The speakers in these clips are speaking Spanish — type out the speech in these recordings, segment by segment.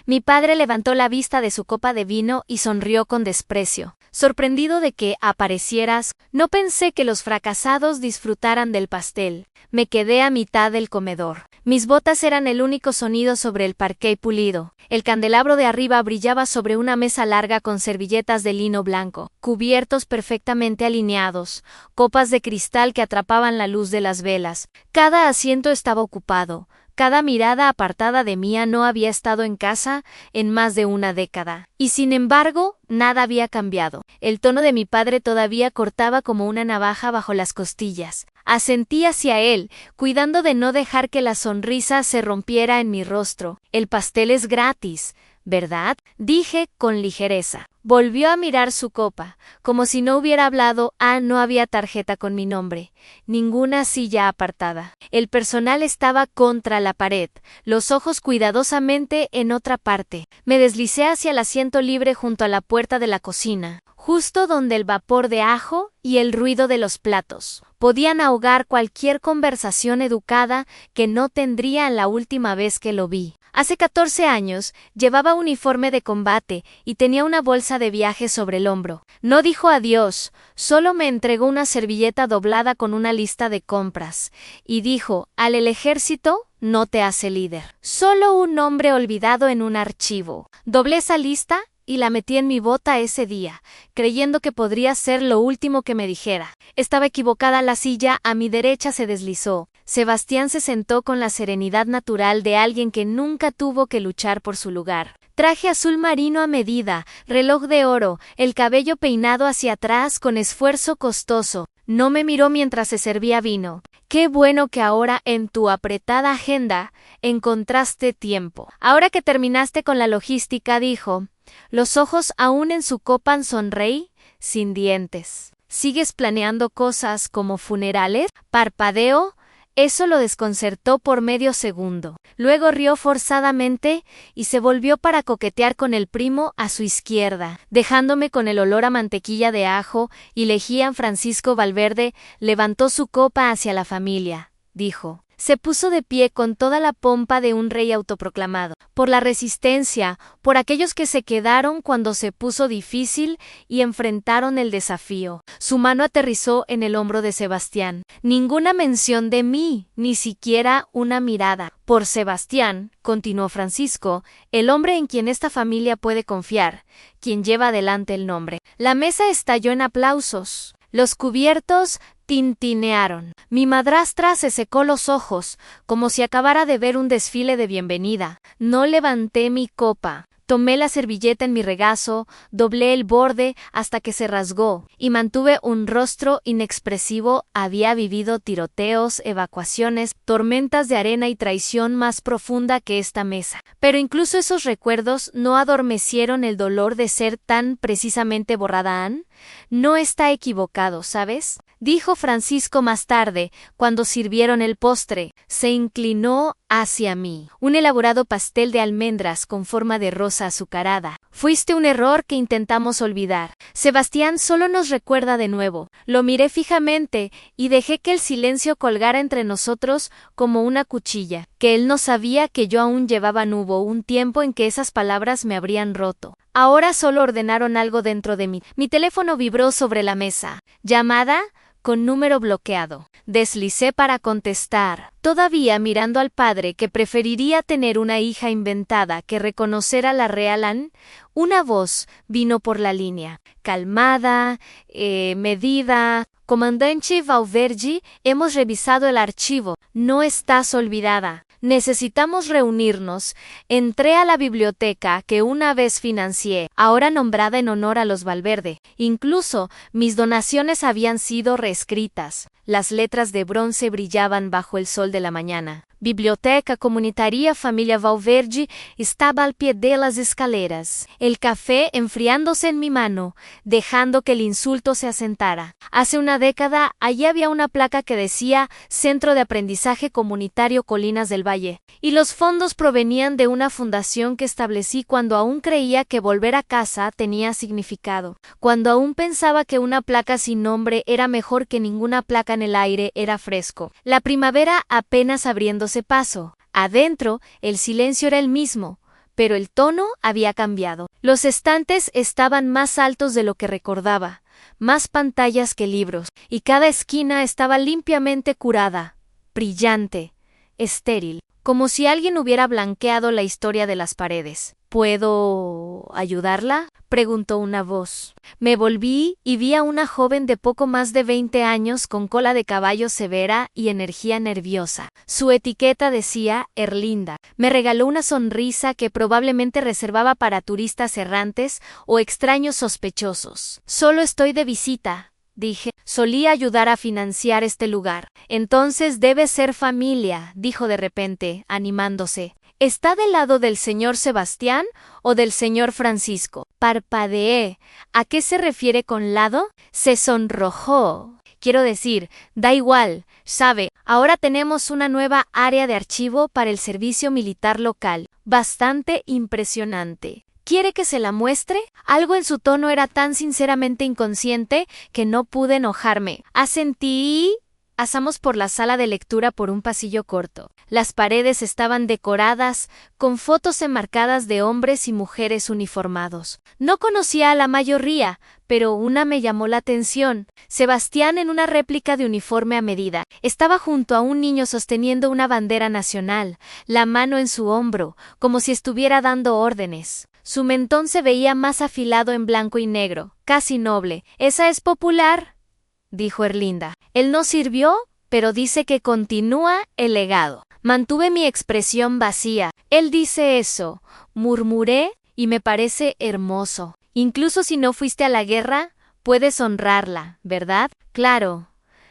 Mi padre levantó la vista de su copa de vino y sonrió con desprecio. Sorprendido de que aparecieras, no pensé que los fracasados disfrutaran del pastel. Me quedé a mitad del comedor. Mis botas eran el único sonido sobre el parqué pulido. El candelabro de arriba brillaba sobre una mesa larga con servilletas de lino blanco, cubiertos perfectamente alineados, copas de cristal que atrapaban la luz de las velas. Cada asiento estaba ocupado. Cada mirada apartada de Mía no había estado en casa en más de una década. Y sin embargo, nada había cambiado. El tono de mi padre todavía cortaba como una navaja bajo las costillas. Asentí hacia él, cuidando de no dejar que la sonrisa se rompiera en mi rostro. El pastel es gratis, ¿verdad? Dije con ligereza. Volvió a mirar su copa, como si no hubiera hablado. No había tarjeta con mi nombre, ninguna silla apartada. El personal estaba contra la pared, los ojos cuidadosamente en otra parte. Me deslicé hacia el asiento libre junto a la puerta de la cocina, justo donde el vapor de ajo y el ruido de los platos podían ahogar cualquier conversación educada que no tendría la última vez que lo vi. Hace 14 años, llevaba uniforme de combate y tenía una bolsa de viaje sobre el hombro. No dijo adiós, solo me entregó una servilleta doblada con una lista de compras. Y dijo, el ejército no te hace líder. Solo un nombre olvidado en un archivo. Doblé esa lista y la metí en mi bota ese día, creyendo que podría ser lo último que me dijera. Estaba equivocada. La silla a mi derecha se deslizó. Sebastián se sentó con la serenidad natural de alguien que nunca tuvo que luchar por su lugar. Traje azul marino a medida, reloj de oro, el cabello peinado hacia atrás con esfuerzo costoso. No me miró mientras se servía vino. Qué bueno que ahora en tu apretada agenda encontraste tiempo. Ahora que terminaste con la logística, dijo, los ojos aún en su copa. Sonreí, sin dientes. ¿Sigues planeando cosas como funerales? Parpadeó. Eso lo desconcertó por medio segundo. Luego rió forzadamente y se volvió para coquetear con el primo a su izquierda, dejándome con el olor a mantequilla de ajo. Y Legián Francisco Valverde levantó su copa hacia la familia, dijo. Se puso de pie con toda la pompa de un rey autoproclamado, por la resistencia, por aquellos que se quedaron cuando se puso difícil y enfrentaron el desafío. Su mano aterrizó en el hombro de Sebastián. Ninguna mención de mí, ni siquiera una mirada. Por Sebastián, continuó Francisco, el hombre en quien esta familia puede confiar, quien lleva adelante el nombre. La mesa estalló en aplausos. Los cubiertos tintinearon. Mi madrastra se secó los ojos, como si acabara de ver un desfile de bienvenida. No levanté mi copa. Tomé la servilleta en mi regazo, doblé el borde hasta que se rasgó, y mantuve un rostro inexpresivo. Había vivido tiroteos, evacuaciones, tormentas de arena y traición más profunda que esta mesa. Pero incluso esos recuerdos no adormecieron el dolor de ser tan precisamente borrada. No está equivocado, ¿sabes? Dijo Francisco más tarde, cuando sirvieron el postre. Se inclinó hacia mí. Un elaborado pastel de almendras con forma de rosa azucarada. Fuiste un error que intentamos olvidar. Sebastián solo nos recuerda de nuevo. Lo miré fijamente y dejé que el silencio colgara entre nosotros como una cuchilla. Que él no sabía que yo aún llevaba. Hubo un tiempo en que esas palabras me habrían roto. Ahora solo ordenaron algo dentro de mí. Mi teléfono vibró sobre la mesa. Llamada con número bloqueado. Deslicé para contestar, todavía mirando al padre que preferiría tener una hija inventada que reconocer a la real Anne. Una voz vino por la línea, calmada, medida. Comandante Valverde, hemos revisado el archivo. No estás olvidada. Necesitamos reunirnos. Entré a la biblioteca que una vez financié, ahora nombrada en honor a los Valverde. Incluso mis donaciones habían sido reescritas. Las letras de bronce brillaban bajo el sol de la mañana. Biblioteca Comunitaria Familia Valverde estaba al pie de las escaleras. El café enfriándose en mi mano, dejando que el insulto se asentara. Hace una década, allí había una placa que decía Centro de Aprendizaje Comunitario Colinas del Valle. Y los fondos provenían de una fundación que establecí cuando aún creía que volver a casa tenía significado. Cuando aún pensaba que una placa sin nombre era mejor que ninguna placa en el aire. Era fresco. La primavera apenas abriéndose paso. Adentro, el silencio era el mismo, pero el tono había cambiado. Los estantes estaban más altos de lo que recordaba, más pantallas que libros, y cada esquina estaba limpiamente curada, brillante, estéril, como si alguien hubiera blanqueado la historia de las paredes. ¿Puedo ayudarla?, preguntó una voz. Me volví y vi a una joven de poco más de 20 años con cola de caballo severa y energía nerviosa. Su etiqueta decía Erlinda. Me regaló una sonrisa que probablemente reservaba para turistas errantes o extraños sospechosos. Solo estoy de visita, dije. Solía ayudar a financiar este lugar. Entonces debe ser familia, dijo de repente, animándose. ¿Está del lado del señor Sebastián o del señor Francisco? Parpadeé. ¿A qué se refiere con lado? Se sonrojó. Quiero decir, da igual, sabe, ahora tenemos una nueva área de archivo para el servicio militar local. Bastante impresionante. ¿Quiere que se la muestre? Algo en su tono era tan sinceramente inconsciente que no pude enojarme. Asentí. Pasamos por la sala de lectura por un pasillo corto. Las paredes estaban decoradas con fotos enmarcadas de hombres y mujeres uniformados. No conocía a la mayoría, pero una me llamó la atención. Sebastián en una réplica de uniforme a medida. Estaba junto a un niño sosteniendo una bandera nacional, la mano en su hombro, como si estuviera dando órdenes. Su mentón se veía más afilado en blanco y negro, casi noble. ¿Esa es popular?, dijo Erlinda. Él no sirvió, pero dice que continúa el legado. Mantuve mi expresión vacía. Él dice eso, murmuré, y me parece hermoso. Incluso si no fuiste a la guerra, puedes honrarla, ¿verdad? Claro,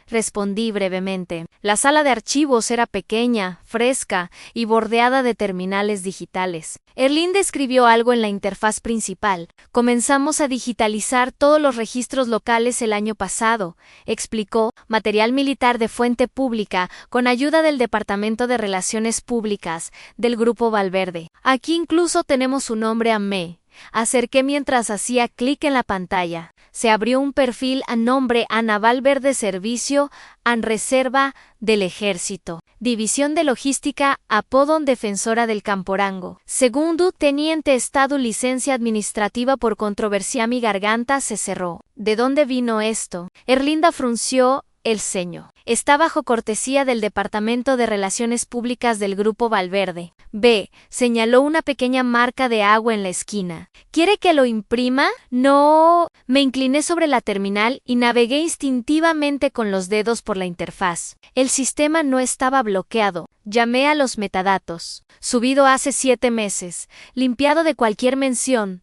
respondí brevemente. La sala de archivos era pequeña, fresca y bordeada de terminales digitales. Erlinda escribió algo en la interfaz principal. Comenzamos a digitalizar todos los registros locales el año pasado, explicó, material militar de fuente pública con ayuda del Departamento de Relaciones Públicas del Grupo Valverde. Aquí incluso tenemos su nombre a me. Acerqué mientras hacía clic en la pantalla. Se abrió un perfil a nombre Ana Valverde Servicio en Reserva del Ejército. División de Logística, apodo Defensora del Camporango. Segundo teniente Estado licencia administrativa por controversia. Mi garganta se cerró. ¿De dónde vino esto? Erlinda frunció el ceño. Está bajo cortesía del Departamento de Relaciones Públicas del Grupo Valverde. B. Señaló una pequeña marca de agua en la esquina. ¿Quiere que lo imprima? No. Me incliné sobre la terminal y navegué instintivamente con los dedos por la interfaz. El sistema no estaba bloqueado. Llamé a los metadatos. Subido hace 7 meses. Limpiado de cualquier mención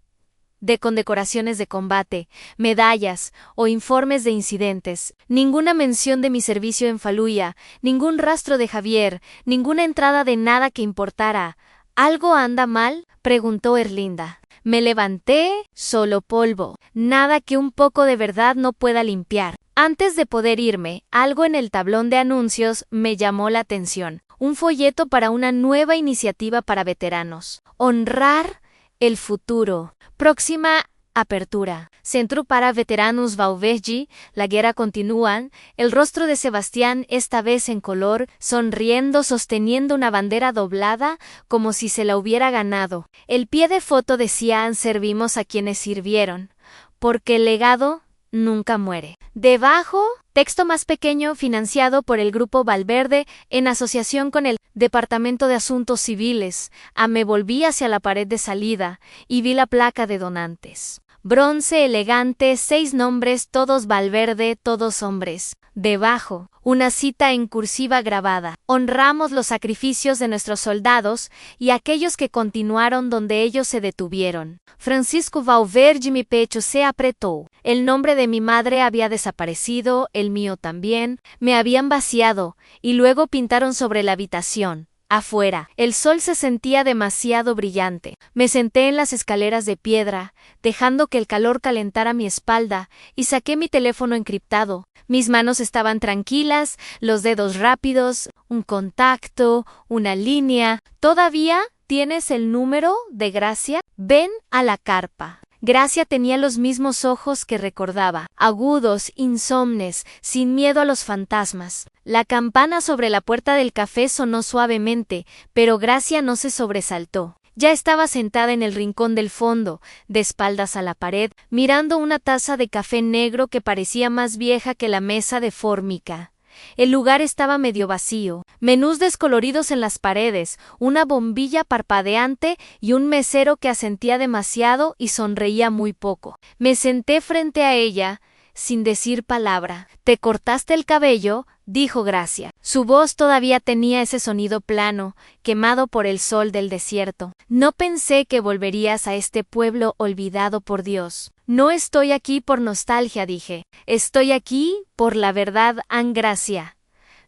de condecoraciones de combate, medallas o informes de incidentes. Ninguna mención de mi servicio en Faluya, ningún rastro de Javier, ninguna entrada de nada que importara. ¿Algo anda mal?, preguntó Erlinda. Me levanté, solo polvo, nada que un poco de verdad no pueda limpiar. Antes de poder irme, algo en el tablón de anuncios me llamó la atención. Un folleto para una nueva iniciativa para veteranos. Honrar el futuro. Próxima apertura. Centro para Veteranos Valverde, la guerra continúa. El rostro de Sebastián, esta vez en color, sonriendo, sosteniendo una bandera doblada, como si se la hubiera ganado. El pie de foto decía: servimos a quienes sirvieron, porque el legado nunca muere. Debajo, texto más pequeño financiado por el Grupo Valverde en asociación con el Departamento de Asuntos Civiles. Me volví hacia la pared de salida y vi la placa de donantes. Bronce elegante, 6 nombres, todos Valverde, todos hombres. Debajo, una cita en cursiva grabada. Honramos los sacrificios de nuestros soldados y aquellos que continuaron donde ellos se detuvieron. Francisco Valverde. Mi pecho se apretó. El nombre de mi madre había desaparecido, el mío también. Me habían vaciado y luego pintaron sobre la habitación. Afuera, el sol se sentía demasiado brillante. Me senté en las escaleras de piedra, dejando que el calor calentara mi espalda, y saqué mi teléfono encriptado. Mis manos estaban tranquilas, los dedos rápidos, un contacto, una línea. ¿Todavía tienes el número de Gracia? Ven a la carpa. Gracia tenía los mismos ojos que recordaba, agudos, insomnes, sin miedo a los fantasmas. La campana sobre la puerta del café sonó suavemente, pero Gracia no se sobresaltó. Ya estaba sentada en el rincón del fondo, de espaldas a la pared, mirando una taza de café negro que parecía más vieja que la mesa de Fórmica. El lugar estaba medio vacío, menús descoloridos en las paredes, una bombilla parpadeante y un mesero que asentía demasiado y sonreía muy poco. Me senté frente a ella, sin decir palabra. «¿Te cortaste el cabello?», dijo Gracia. Su voz todavía tenía ese sonido plano, quemado por el sol del desierto. «No pensé que volverías a este pueblo olvidado por Dios». «No estoy aquí por nostalgia», dije. «Estoy aquí por la verdad, Ann Gracia».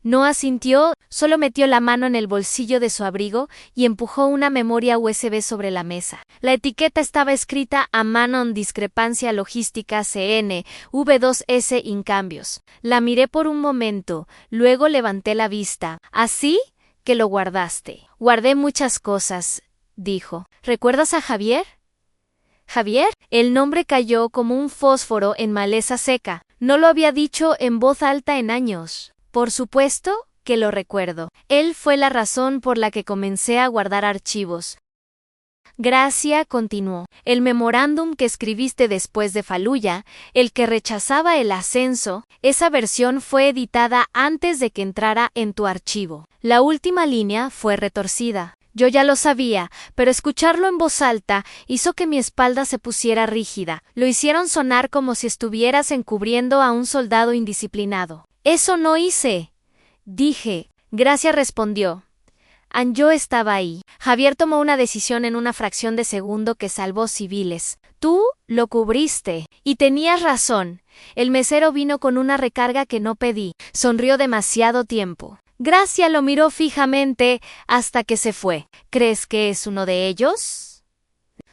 No asintió, solo metió la mano en el bolsillo de su abrigo y empujó una memoria USB sobre la mesa. La etiqueta estaba escrita a mano en discrepancia logística CN, V2S Incambios. La miré por un momento, luego levanté la vista. «¿Así que lo guardaste?» «Guardé muchas cosas», dijo. «¿Recuerdas a Javier?» «¿Javier?» El nombre cayó como un fósforo en maleza seca. No lo había dicho en voz alta en años. Por supuesto que lo recuerdo. Él fue la razón por la que comencé a guardar archivos. Gracia continuó. El memorándum que escribiste después de Fallujah, el que rechazaba el ascenso, esa versión fue editada antes de que entrara en tu archivo. La última línea fue retorcida. Yo ya lo sabía, pero escucharlo en voz alta hizo que mi espalda se pusiera rígida. Lo hicieron sonar como si estuvieras encubriendo a un soldado indisciplinado. «Eso no hice», dije. Gracia respondió. «Yo estaba ahí». Javier tomó una decisión en una fracción de segundo que salvó civiles. «Tú lo cubriste. Y tenías razón. El mesero vino con una recarga que no pedí». Sonrió demasiado tiempo. Gracia lo miró fijamente hasta que se fue. «¿Crees que es uno de ellos?».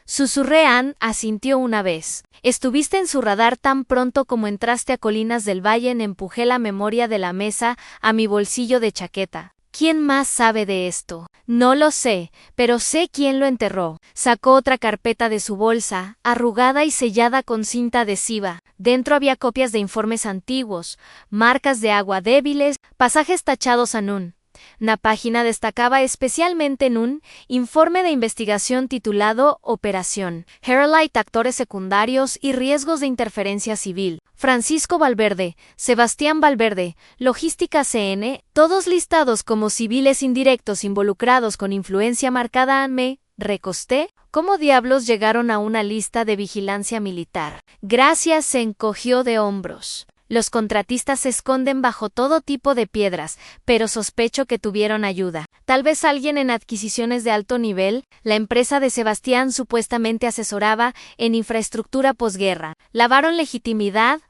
Susurré. Ann asintió una vez. «Estuviste en su radar tan pronto como entraste a Colinas del Valle». Empujé la memoria de la mesa a mi bolsillo de chaqueta. «¿Quién más sabe de esto?». «No lo sé, pero sé quién lo enterró». Sacó otra carpeta de su bolsa, arrugada y sellada con cinta adhesiva. Dentro había copias de informes antiguos, marcas de agua débiles, pasajes tachados a Nun. Una página destacaba especialmente en un informe de investigación titulado Operación Herelight, actores secundarios y riesgos de interferencia civil. Francisco Valverde, Sebastián Valverde, Logística CN, todos listados como civiles indirectos involucrados con influencia marcada. Me recosté. ¿Cómo diablos llegaron a una lista de vigilancia militar? Gracia se encogió de hombros. Los contratistas se esconden bajo todo tipo de piedras, pero sospecho que tuvieron ayuda. Tal vez alguien en adquisiciones de alto nivel. La empresa de Sebastián supuestamente asesoraba en infraestructura posguerra. Lavaron legitimidad.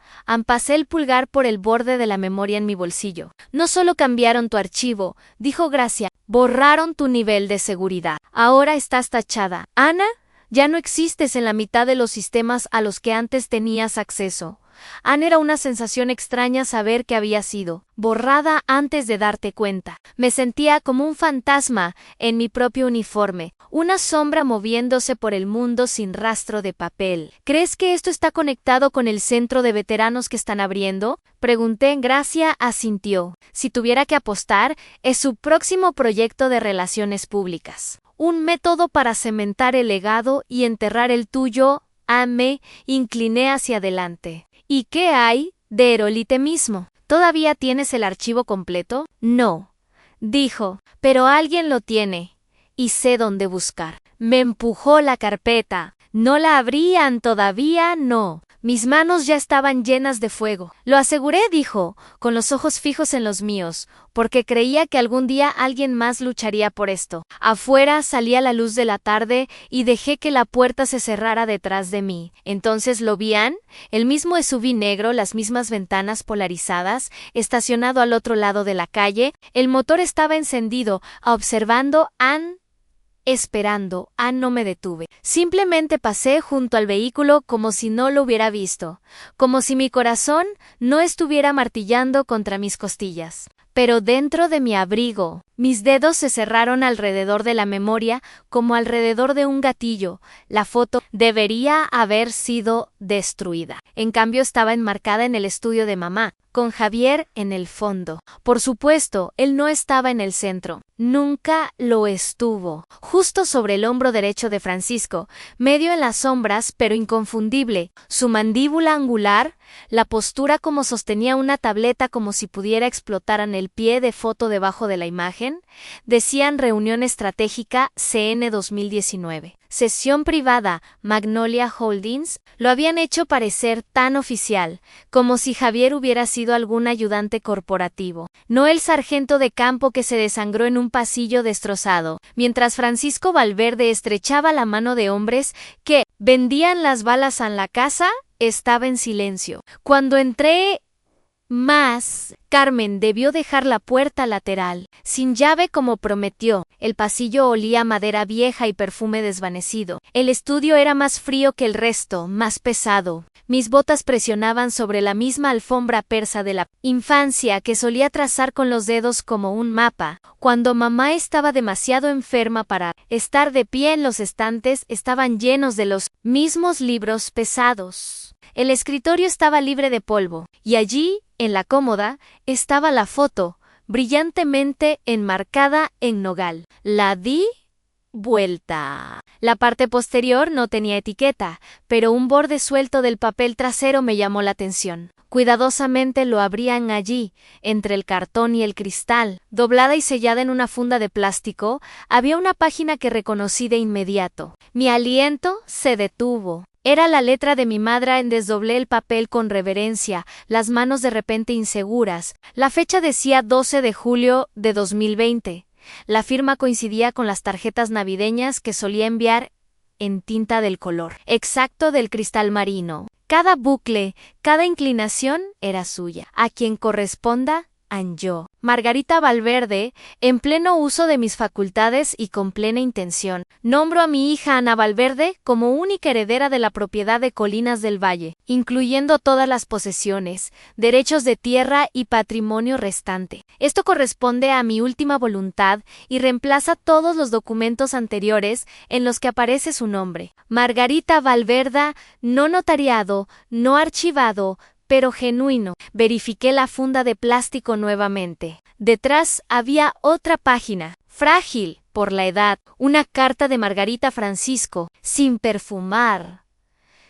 Pasé el pulgar por el borde de la memoria en mi bolsillo. «No solo cambiaron tu archivo», dijo Gracia, «borraron tu nivel de seguridad. Ahora estás tachada. Ana, ya no existes en la mitad de los sistemas a los que antes tenías acceso». Ann, era una sensación extraña saber que había sido borrada antes de darte cuenta. Me sentía como un fantasma en mi propio uniforme, una sombra moviéndose por el mundo sin rastro de papel. «¿Crees que esto está conectado con el centro de veteranos que están abriendo?», pregunté. Gracia asintió. «Si tuviera que apostar, es su próximo proyecto de relaciones públicas. Un método para cementar el legado y enterrar el tuyo». Me incliné hacia adelante. «¿Y qué hay de Herolite mismo? ¿Todavía tienes el archivo completo?». «No», dijo, «pero alguien lo tiene, y sé dónde buscar». Me empujó la carpeta. «No la abrían todavía, no». Mis manos ya estaban llenas de fuego. «Lo aseguré», dijo, con los ojos fijos en los míos, porque creía que algún día alguien más lucharía por esto. Afuera salía la luz de la tarde y dejé que la puerta se cerrara detrás de mí. Entonces lo vi. Ann, el mismo SUV negro, las mismas ventanas polarizadas, estacionado al otro lado de la calle. El motor estaba encendido, observando. Ann, esperando. No me detuve. Simplemente pasé junto al vehículo como si no lo hubiera visto, como si mi corazón no estuviera martillando contra mis costillas. pero dentro de mi abrigo. Mis dedos se cerraron alrededor de la memoria, como alrededor de un gatillo. La foto debería haber sido destruida. En cambio, estaba enmarcada en el estudio de mamá, con Javier en el fondo. Por supuesto, él no estaba en el centro. Nunca lo estuvo. Justo sobre el hombro derecho de Francisco, medio en las sombras, pero inconfundible, su mandíbula angular, la postura como sostenía una tableta como si pudiera explotar en el pie de foto debajo de la imagen, decían reunión estratégica CN 2019. Sesión privada, Magnolia Holdings, lo habían hecho parecer tan oficial, como si Javier hubiera sido algún ayudante corporativo, no el sargento de campo que se desangró en un pasillo destrozado, mientras Francisco Valverde estrechaba la mano de hombres que vendían las balas en la casa. Estaba en silencio. Cuando entré Carmen debió dejar la puerta lateral, sin llave como prometió. El pasillo olía a madera vieja y perfume desvanecido. El estudio era más frío que el resto, más pesado. Mis botas presionaban sobre la misma alfombra persa de la infancia que solía trazar con los dedos como un mapa. Cuando mamá estaba demasiado enferma para estar de pie en los estantes, estaban llenos de los mismos libros pesados. El escritorio estaba libre de polvo, y allí, en la cómoda, estaba la foto, brillantemente enmarcada en nogal. La di vuelta. La parte posterior no tenía etiqueta, pero un borde suelto del papel trasero me llamó la atención. Cuidadosamente lo abrían allí, entre el cartón y el cristal. Doblada y sellada en una funda de plástico, había una página que reconocí de inmediato. Mi aliento se detuvo. Era la letra de mi madre. Desdoblé el papel con reverencia, las manos de repente inseguras. La fecha decía 12 de julio de 2020. La firma coincidía con las tarjetas navideñas que solía enviar en tinta del color exacto del cristal marino. Cada bucle, cada inclinación era suya. A quien corresponda, yo. Margarita Valverde, en pleno uso de mis facultades y con plena intención, nombro a mi hija Ana Valverde como única heredera de la propiedad de Colinas del Valle, incluyendo todas las posesiones, derechos de tierra y patrimonio restante. Esto corresponde a mi última voluntad y reemplaza todos los documentos anteriores en los que aparece su nombre. Margarita Valverde, no notariado, no archivado, pero genuino. Verifiqué la funda de plástico nuevamente. Detrás había otra página, frágil por la edad, una carta de Margarita Francisco, sin perfumar.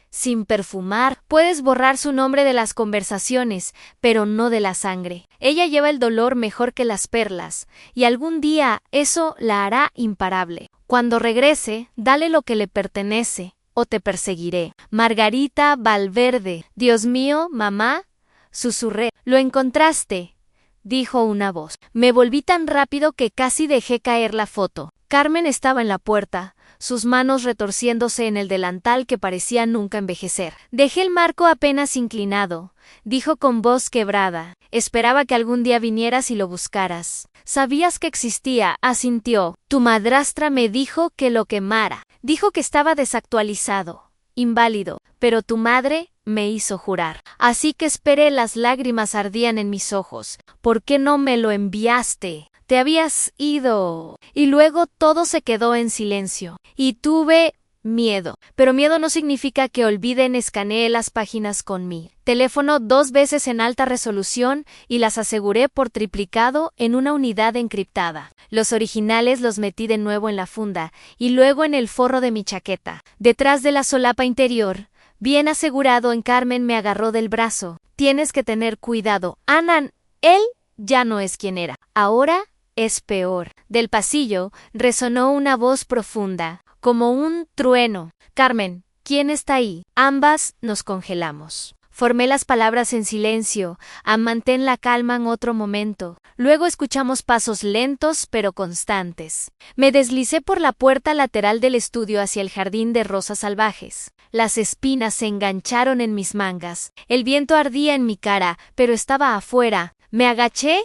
Sin perfumar, puedes borrar su nombre de las conversaciones, pero no de la sangre. Ella lleva el dolor mejor que las perlas, y algún día eso la hará imparable. Cuando regrese, dale lo que le pertenece, o te perseguiré. Margarita Valverde. Dios mío, mamá, susurré. Lo encontraste, dijo una voz. Me volví tan rápido que casi dejé caer la foto. Carmen estaba en la puerta, sus manos retorciéndose en el delantal que parecía nunca envejecer. Dejé el marco apenas inclinado, dijo con voz quebrada. Esperaba que algún día vinieras y lo buscaras. Sabías que existía, asintió. Tu madrastra me dijo que lo quemara. Dijo que estaba desactualizado, inválido, pero tu madre me hizo jurar. Así que esperé, las lágrimas ardían en mis ojos. ¿Por qué no me lo enviaste? Te habías ido. Y luego todo se quedó en silencio. Y tuve miedo. Pero miedo no significa que olviden. Escaneé las páginas con mi teléfono 2 veces en alta resolución y las aseguré por triplicado en una unidad encriptada. Los originales los metí de nuevo en la funda y luego en el forro de mi chaqueta. Detrás de la solapa interior, bien asegurado en Carmen me agarró del brazo. Tienes que tener cuidado, Ana. Él ya no es quien era. Ahora es peor. Del pasillo resonó una voz profunda, como un trueno. Carmen, ¿quién está ahí? Ambas nos congelamos. Formé las palabras en silencio, mantén la calma en otro momento. Luego escuchamos pasos lentos pero constantes. Me deslicé por la puerta lateral del estudio hacia el jardín de rosas salvajes. Las espinas se engancharon en mis mangas. El viento ardía en mi cara, pero estaba afuera. Me agaché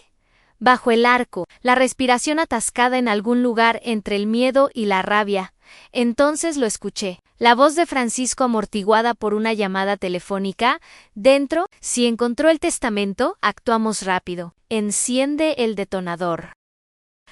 bajo el arco, la respiración atascada en algún lugar entre el miedo y la rabia. Entonces lo escuché. La voz de Francisco amortiguada por una llamada telefónica. Dentro, si encontró el testamento, actuamos rápido. enciende el detonador.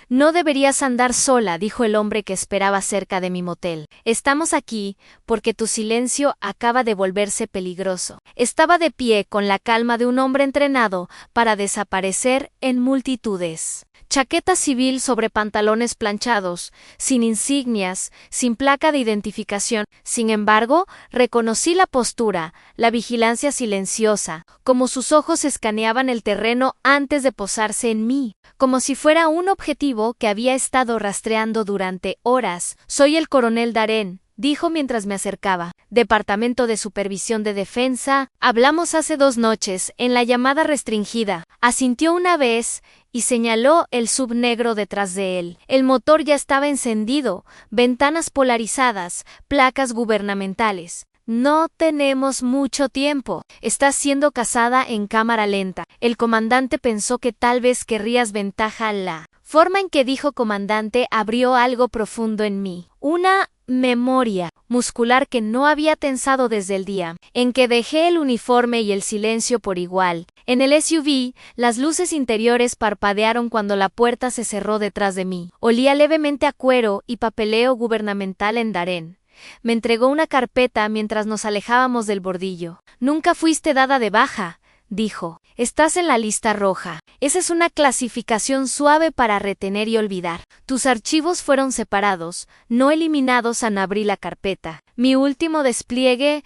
No deberías andar sola, dijo el hombre que esperaba cerca de mi motel. Estamos aquí porque tu silencio acaba de volverse peligroso. Estaba de pie con la calma de un hombre entrenado para desaparecer en multitudes. Chaqueta civil sobre pantalones planchados, sin insignias, sin placa de identificación. Sin embargo, reconocí la postura, la vigilancia silenciosa, como sus ojos escaneaban el terreno antes de posarse en mí, como si fuera un objetivo que había estado rastreando durante horas. Soy el coronel Daren, dijo mientras me acercaba. Departamento de Supervisión de Defensa. Hablamos hace 2 noches, en la llamada restringida. Asintió una vez y señaló el sub negro detrás de él. El motor ya estaba encendido, ventanas polarizadas, placas gubernamentales. No tenemos mucho tiempo. Estás siendo cazada en cámara lenta. El comandante pensó que tal vez querrías ventaja. La forma en que dijo comandante abrió algo profundo en mí. Una memoria muscular que no había tensado desde el día en que dejé el uniforme y el silencio por igual. En el SUV, las luces interiores parpadearon cuando la puerta se cerró detrás de mí. Olía levemente a cuero y papeleo gubernamental en Daren. Me entregó una carpeta mientras nos alejábamos del bordillo. Nunca fuiste dada de baja, dijo. Estás en la lista roja. Esa es una clasificación suave para retener y olvidar. Tus archivos fueron separados, no eliminados al abrir la carpeta. Mi último despliegue,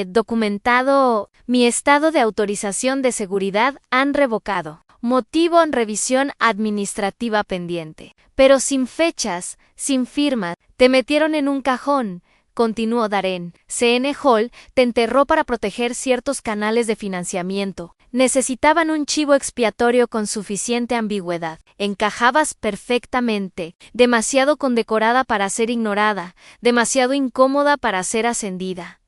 documentado, mi estado de autorización de seguridad han revocado. Motivo en revisión administrativa pendiente. Pero sin fechas, sin firma, te metieron en un cajón. Continuó Daren. CN Hall te enterró para proteger ciertos canales de financiamiento. Necesitaban un chivo expiatorio con suficiente ambigüedad. Encajabas perfectamente. Demasiado condecorada para ser ignorada. Demasiado incómoda para ser ascendida.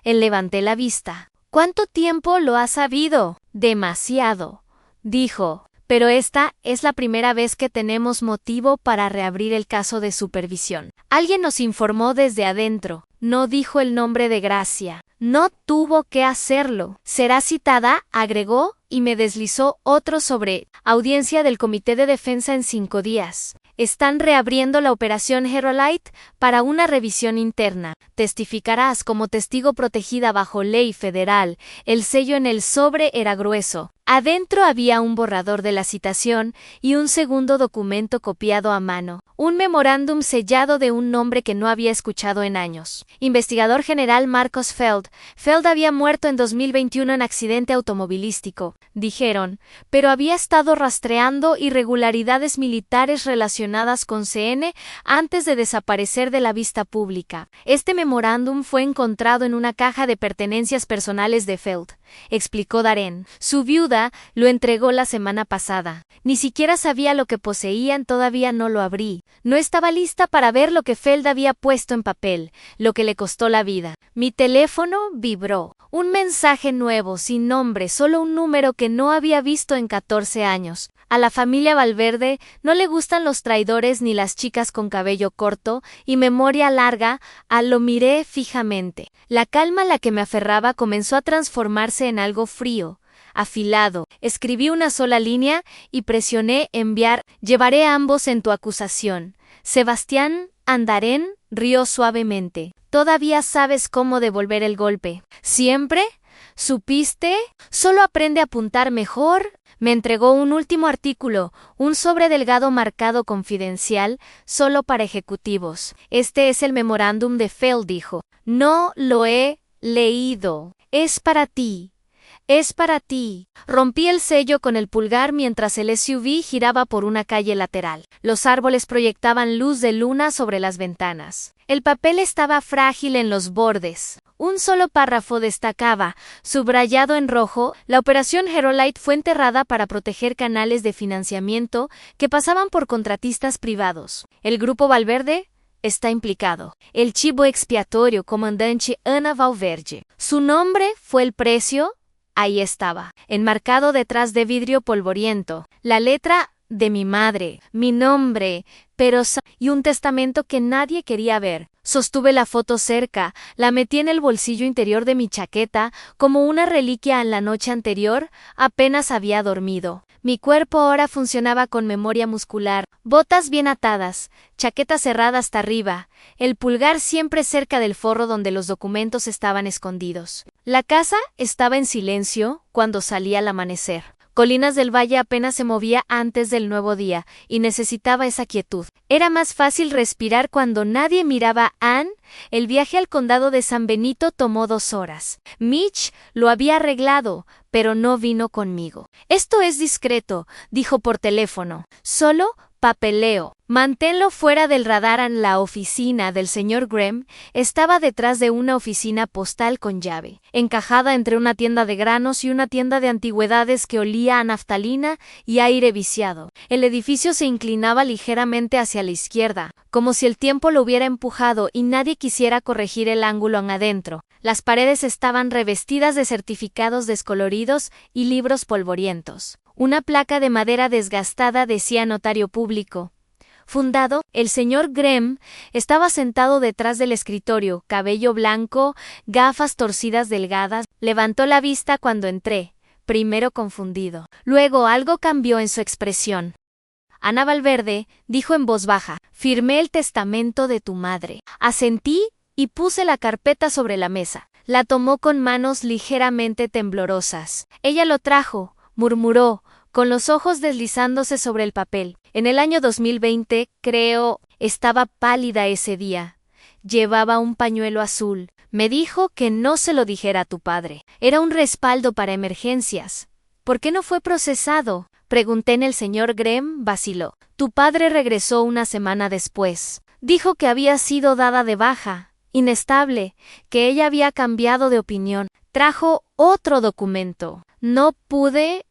Él levanté la vista. ¿Cuánto tiempo lo has sabido? Demasiado, dijo. Pero esta es la primera vez que tenemos motivo para reabrir el caso de supervisión. Alguien nos informó desde adentro. No dijo el nombre de Gracia. No tuvo que hacerlo. Será citada, agregó, y me deslizó otro sobre audiencia del Comité de Defensa en 5 días. Están reabriendo la operación Herolite para una revisión interna. Testificarás como testigo protegida bajo ley federal. El sello en el sobre era grueso. Adentro había un borrador de la citación y un segundo documento copiado a mano. Un memorándum sellado de un nombre que no había escuchado en años. Investigador general Marcos Feld. Feld había muerto en 2021 en accidente automovilístico, dijeron, pero había estado rastreando irregularidades militares relacionadas con CN antes de desaparecer de la vista pública. Este memorándum fue encontrado en una caja de pertenencias personales de Feld, explicó Daren. Su viuda lo entregó la semana pasada. Ni siquiera sabía lo que poseían, todavía no lo abrí. No estaba lista para ver lo que Feld había puesto en papel, lo que le costó la vida. Mi teléfono vibró. Un mensaje nuevo, sin nombre, solo un número que no había visto en 14 años. A la familia Valverde no le gustan los traidores ni las chicas con cabello corto y memoria larga. Lo miré fijamente. La calma a la que me aferraba comenzó a transformarse en algo frío, afilado. Escribí una sola línea y presioné enviar. Llevaré a ambos en tu acusación. Sebastián Daren rió suavemente. Todavía sabes cómo devolver el golpe. ¿Siempre? ¿Supiste? Solo aprende a apuntar mejor. Me entregó un último artículo, un sobre delgado marcado confidencial, solo para ejecutivos. Este es el memorándum de Feld, dijo. No lo he leído. Es para ti. Es para ti. Rompí el sello con el pulgar mientras el SUV giraba por una calle lateral. Los árboles proyectaban luz de luna sobre las ventanas. El papel estaba frágil en los bordes. Un solo párrafo destacaba, subrayado en rojo, la operación Herolite fue enterrada para proteger canales de financiamiento que pasaban por contratistas privados. El grupo Valverde está implicado. El chivo expiatorio, comandante Ana Valverde. Su nombre fue el precio. Ahí estaba, enmarcado detrás de vidrio polvoriento, la letra de mi madre, mi nombre, y un testamento que nadie quería ver. Sostuve la foto cerca, la metí en el bolsillo interior de mi chaqueta, como una reliquia en la noche anterior, apenas había dormido. Mi cuerpo ahora funcionaba con memoria muscular, botas bien atadas, chaqueta cerrada hasta arriba, el pulgar siempre cerca del forro donde los documentos estaban escondidos. La casa estaba en silencio cuando salía al amanecer. Colinas del Valle apenas se movía antes del nuevo día y necesitaba esa quietud. Era más fácil respirar cuando nadie miraba a Anne. El viaje al condado de San Benito tomó 2 horas. Mitch lo había arreglado, pero no vino conmigo. Esto es discreto, dijo por teléfono. Solo papeleo. Manténlo fuera del radar. En la oficina del señor Graham estaba detrás de una oficina postal con llave, encajada entre una tienda de granos y una tienda de antigüedades que olía a naftalina y aire viciado. El edificio se inclinaba ligeramente hacia la izquierda, como si el tiempo lo hubiera empujado y nadie quisiera corregir el ángulo adentro. Las paredes estaban revestidas de certificados descoloridos y libros polvorientos. Una placa de madera desgastada decía notario público. Fundado, el señor Graham estaba sentado detrás del escritorio, cabello blanco, gafas torcidas delgadas. Levantó la vista cuando entré, primero confundido. Luego algo cambió en su expresión. Ana Valverde dijo en voz baja, firmé el testamento de tu madre. Asentí y puse la carpeta sobre la mesa. La tomó con manos ligeramente temblorosas. Ella lo trajo, murmuró, con los ojos deslizándose sobre el papel. En el año 2020, creo, estaba pálida ese día. Llevaba un pañuelo azul. Me dijo que no se lo dijera a tu padre. Era un respaldo para emergencias. ¿Por qué no fue procesado? Pregunté. En el señor Graham vaciló. Tu padre regresó una semana después. Dijo que había sido dada de baja, inestable, que ella había cambiado de opinión. Trajo otro documento. No pude...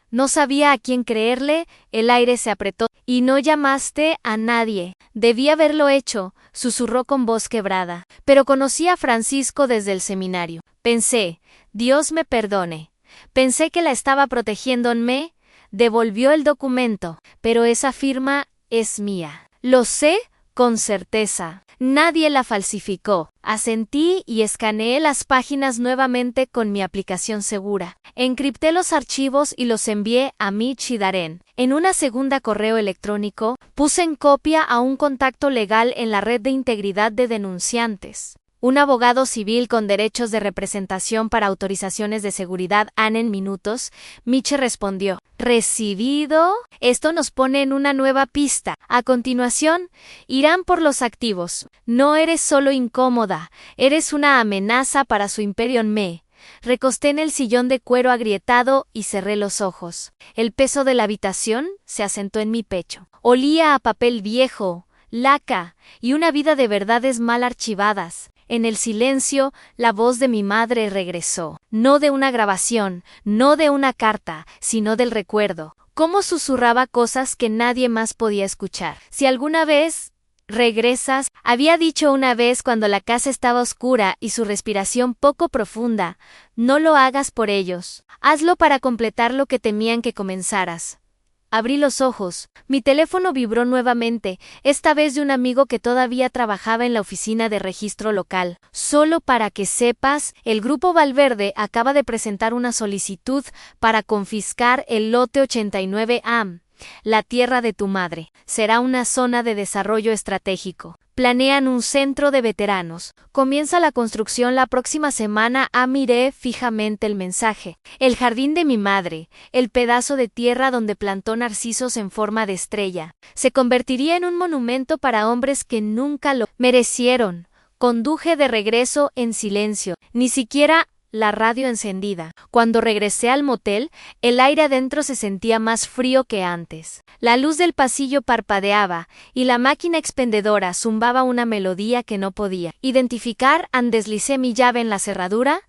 No sabía a quién creerle, el aire se apretó. Y no llamaste a nadie. Debí haberlo hecho, susurró con voz quebrada. Pero conocí a Francisco desde el seminario. Pensé, Dios me perdone. Pensé que la estaba protegiendo. Me devolvió el documento, pero esa firma es mía. Lo sé con certeza. Nadie la falsificó. Asentí y escaneé las páginas nuevamente con mi aplicación segura. Encripté los archivos y los envié a Mitch y Darren. En una segunda correo electrónico, puse en copia a un contacto legal en la red de integridad de denunciantes. Un abogado civil con derechos de representación para autorizaciones de seguridad. Anne en minutos. Mitch respondió. ¿Recibido? Esto nos pone en una nueva pista. A continuación, irán por los activos. No eres solo incómoda, eres una amenaza para su imperio. Me recosté en el sillón de cuero agrietado y cerré los ojos. El peso de la habitación se asentó en mi pecho. Olía a papel viejo, laca y una vida de verdades mal archivadas. En el silencio, la voz de mi madre regresó. No de una grabación, no de una carta, sino del recuerdo. Cómo susurraba cosas que nadie más podía escuchar. Si alguna vez regresas, había dicho una vez cuando la casa estaba oscura y su respiración poco profunda, no lo hagas por ellos. Hazlo para completar lo que temían que comenzaras. Abrí los ojos. Mi teléfono vibró nuevamente, esta vez de un amigo que todavía trabajaba en la oficina de registro local. Solo para que sepas, el Grupo Valverde acaba de presentar una solicitud para confiscar el lote 89A, la tierra de tu madre. Será una zona de desarrollo estratégico. Planean un centro de veteranos. Comienza la construcción la próxima semana. Miré fijamente el mensaje. El jardín de mi madre, el pedazo de tierra donde plantó narcisos en forma de estrella, se convertiría en un monumento para hombres que nunca lo merecieron. Conduje de regreso en silencio. Ni siquiera la radio encendida. Cuando regresé al motel, el aire adentro se sentía más frío que antes. La luz del pasillo parpadeaba y la máquina expendedora zumbaba una melodía que no podía identificar. Deslicé mi llave en la cerradura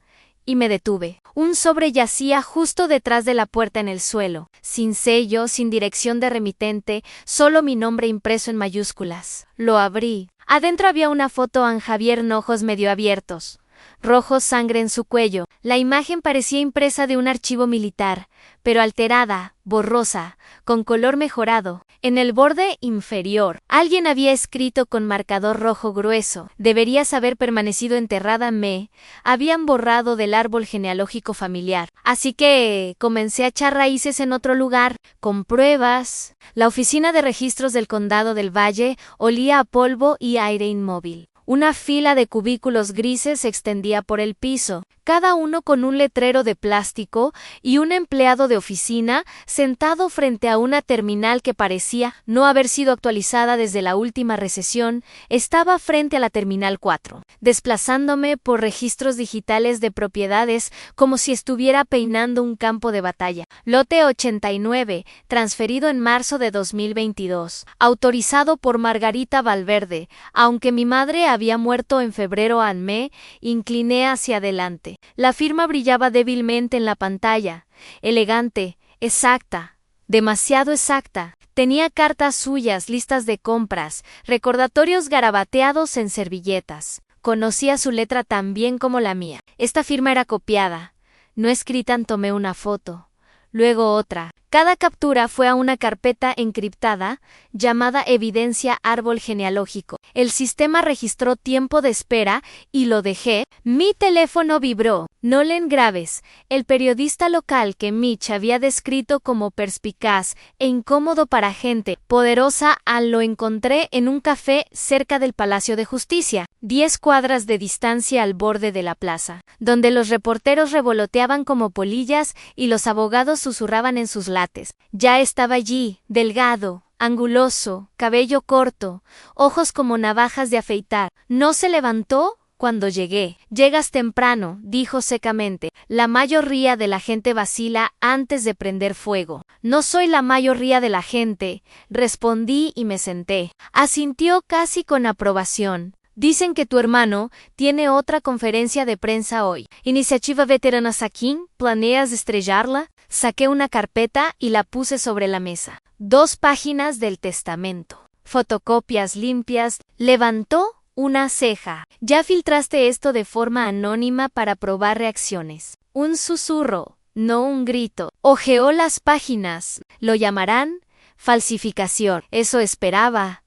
y me detuve. Un sobre yacía justo detrás de la puerta en el suelo, sin sello, sin dirección de remitente, solo mi nombre impreso en mayúsculas. Lo abrí. Adentro había una foto de Javier, ojos medio abiertos. rojo sangre en su cuello. La imagen parecía impresa de un archivo militar, pero alterada, borrosa, con color mejorado. En el borde inferior, alguien había escrito con marcador rojo grueso: deberías haber permanecido enterrada. Me habían borrado del árbol genealógico familiar. Así que comencé a echar raíces en otro lugar, con pruebas. La oficina de registros del condado del Valle olía a polvo y aire inmóvil. Una fila de cubículos grises se extendía por el piso, cada uno con un letrero de plástico y un empleado de oficina sentado frente a una terminal que parecía no haber sido actualizada desde la última recesión. Estaba frente a la terminal 4, desplazándome por registros digitales de propiedades como si estuviera peinando un campo de batalla. Lote 89, transferido en marzo de 2022, autorizado por Margarita Valverde. Aunque mi madre había muerto en febrero, me incliné hacia adelante. La firma brillaba débilmente en la pantalla, elegante, exacta, demasiado exacta. Tenía cartas suyas, listas de compras, recordatorios garabateados en servilletas. Conocía su letra tan bien como la mía. Esta firma era copiada, no escrita. Tomé una foto, luego otra. Cada captura fue a una carpeta encriptada llamada Evidencia Árbol Genealógico. El sistema registró tiempo de espera y lo dejé. Mi teléfono vibró. Nolan Graves, el periodista local que Mitch había descrito como perspicaz e incómodo para gente poderosa, lo encontré en un café cerca del Palacio de Justicia, 10 cuadras de distancia al borde de la plaza, donde los reporteros revoloteaban como polillas y los abogados susurraban en sus lates. Ya estaba allí, delgado, anguloso, cabello corto, ojos como navajas de afeitar. No se levantó cuando llegué. Llegas temprano, dijo secamente. La mayoría de la gente vacila antes de prender fuego. No soy la mayoría de la gente, respondí y me senté. Asintió casi con aprobación. Dicen que tu hermano tiene otra conferencia de prensa hoy. Iniciativa Veterana Saquín, ¿planeas estrellarla? Saqué una carpeta y la puse sobre la mesa. 2 páginas del testamento. Fotocopias limpias. Levantó una ceja. Ya filtraste esto de forma anónima para probar reacciones. Un susurro, no un grito. Hojeó las páginas. Lo llamarán falsificación. Eso esperaba,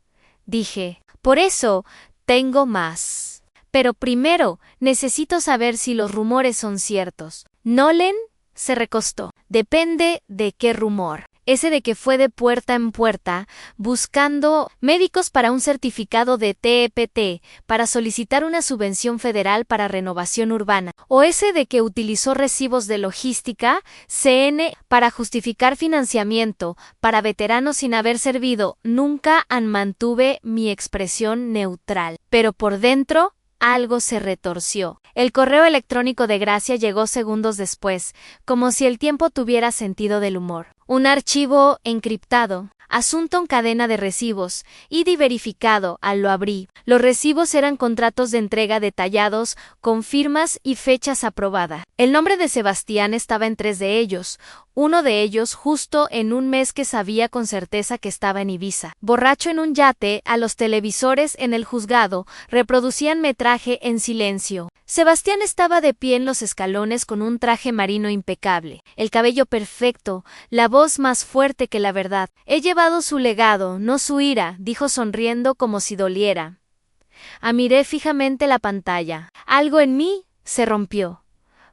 dije. Por eso tengo más. Pero primero, necesito saber si los rumores son ciertos. Nolan se recostó. Depende de qué rumor. Ese de que fue de puerta en puerta, buscando médicos para un certificado de TEPT, para solicitar una subvención federal para renovación urbana. O ese de que utilizó recibos de logística, CN, para justificar financiamiento para veteranos sin haber servido. Nunca mantuve mi expresión neutral. Pero por dentro, algo se retorció. El correo electrónico de Gracia llegó segundos después, como si el tiempo tuviera sentido del humor. Un archivo encriptado, asunto en cadena de recibos, y verificado. Lo abrí. Los recibos eran contratos de entrega detallados, con firmas y fechas aprobadas. El nombre de Sebastián estaba en 3 de ellos, uno de ellos justo en un mes que sabía con certeza que estaba en Ibiza. Borracho en un yate, a los televisores en el juzgado reproducían metraje en silencio. Sebastián estaba de pie en los escalones con un traje marino impecable, el cabello perfecto, la voz más fuerte que la verdad. He llevado su legado, no su ira, dijo sonriendo como si doliera. Miré fijamente la pantalla. Algo en mí se rompió.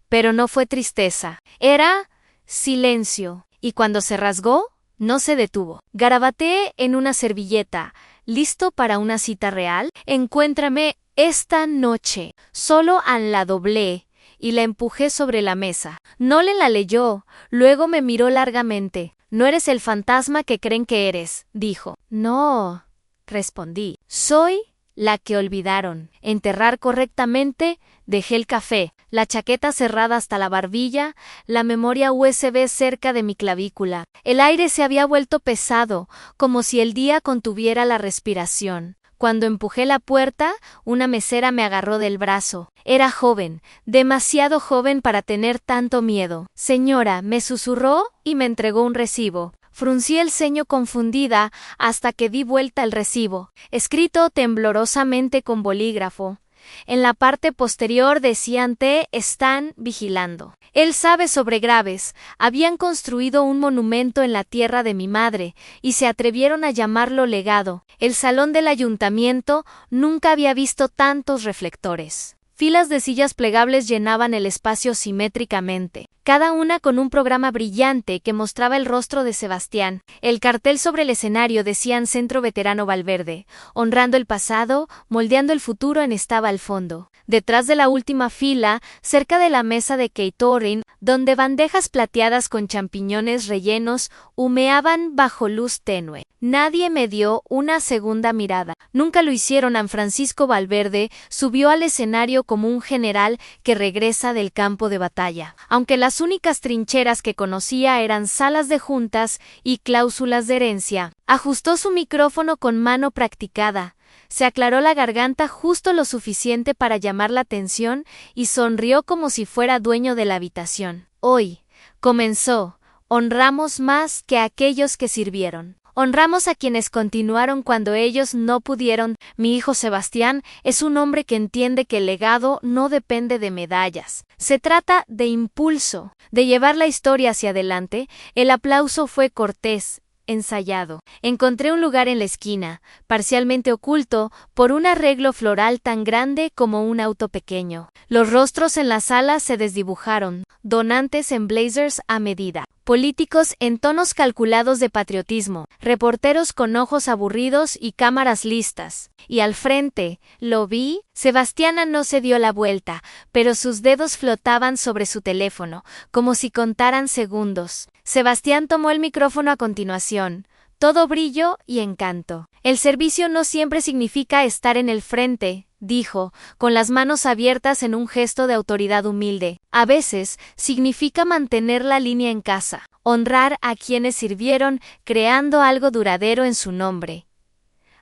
Pero no fue tristeza. Era silencio. Y cuando se rasgó, no se detuvo. Garabateé en una servilleta. ¿Listo para una cita real? Encuéntrame esta noche. Solo la doblé y la empujé sobre la mesa. Nolan la leyó. Luego me miró largamente. No eres el fantasma que creen que eres, dijo. No, respondí. Soy la que olvidaron. Enterrar correctamente. Dejé el café, la chaqueta cerrada hasta la barbilla, la memoria USB cerca de mi clavícula. El aire se había vuelto pesado, como si el día contuviera la respiración. Cuando empujé la puerta, una mesera me agarró del brazo. Era joven, demasiado joven para tener tanto miedo. Señora, me susurró y me entregó un recibo. Fruncí el ceño confundida hasta que di vuelta el recibo, escrito temblorosamente con bolígrafo. En la parte posterior decían te están vigilando. Él sabe sobre Graves. Habían construido un monumento en la tierra de mi madre y se atrevieron a llamarlo legado. El salón del ayuntamiento nunca había visto tantos reflectores. Filas de sillas plegables llenaban el espacio simétricamente, cada una con un programa brillante que mostraba el rostro de Sebastián. El cartel sobre el escenario decía Centro Veterano Valverde, honrando el pasado, moldeando el futuro estaba al fondo. Detrás de la última fila, cerca de la mesa de catering, donde bandejas plateadas con champiñones rellenos humeaban bajo luz tenue. Nadie me dio una segunda mirada. Nunca lo hicieron. Francisco Valverde subió al escenario como un general que regresa del campo de batalla. Aunque las únicas trincheras que conocía eran salas de juntas y cláusulas de herencia, ajustó su micrófono con mano practicada. Se aclaró la garganta justo lo suficiente para llamar la atención y sonrió como si fuera dueño de la habitación. Hoy, comenzó, honramos más que a aquellos que sirvieron. Honramos a quienes continuaron cuando ellos no pudieron. Mi hijo Sebastián es un hombre que entiende que el legado no depende de medallas. Se trata de impulso, de llevar la historia hacia adelante. El aplauso fue cortés, ensayado. Encontré un lugar en la esquina, parcialmente oculto por un arreglo floral tan grande como un auto pequeño. Los rostros en la sala se desdibujaron, donantes en blazers a medida, políticos en tonos calculados de patriotismo, reporteros con ojos aburridos y cámaras listas. Y al frente, lo vi, Sebastiana no se dio la vuelta, pero sus dedos flotaban sobre su teléfono, como si contaran segundos. Sebastián tomó el micrófono a continuación. Todo brillo y encanto. El servicio no siempre significa estar en el frente, dijo, con las manos abiertas en un gesto de autoridad humilde. A veces significa mantener la línea en casa, honrar a quienes sirvieron, creando algo duradero en su nombre.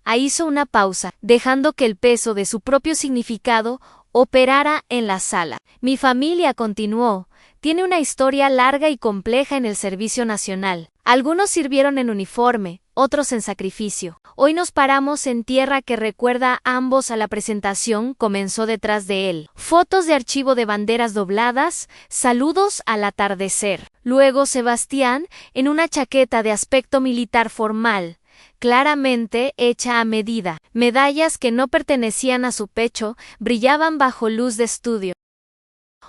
Ahí hizo una pausa, dejando que el peso de su propio significado operara en la sala. Mi familia, continuó, tiene una historia larga y compleja en el servicio nacional. Algunos sirvieron en uniforme, otros en sacrificio. Hoy nos paramos en tierra que recuerda a ambos. A la presentación comenzó detrás de él. Fotos de archivo de banderas dobladas, saludos al atardecer. Luego Sebastián, en una chaqueta de aspecto militar formal, claramente hecha a medida. Medallas que no pertenecían a su pecho brillaban bajo luz de estudio.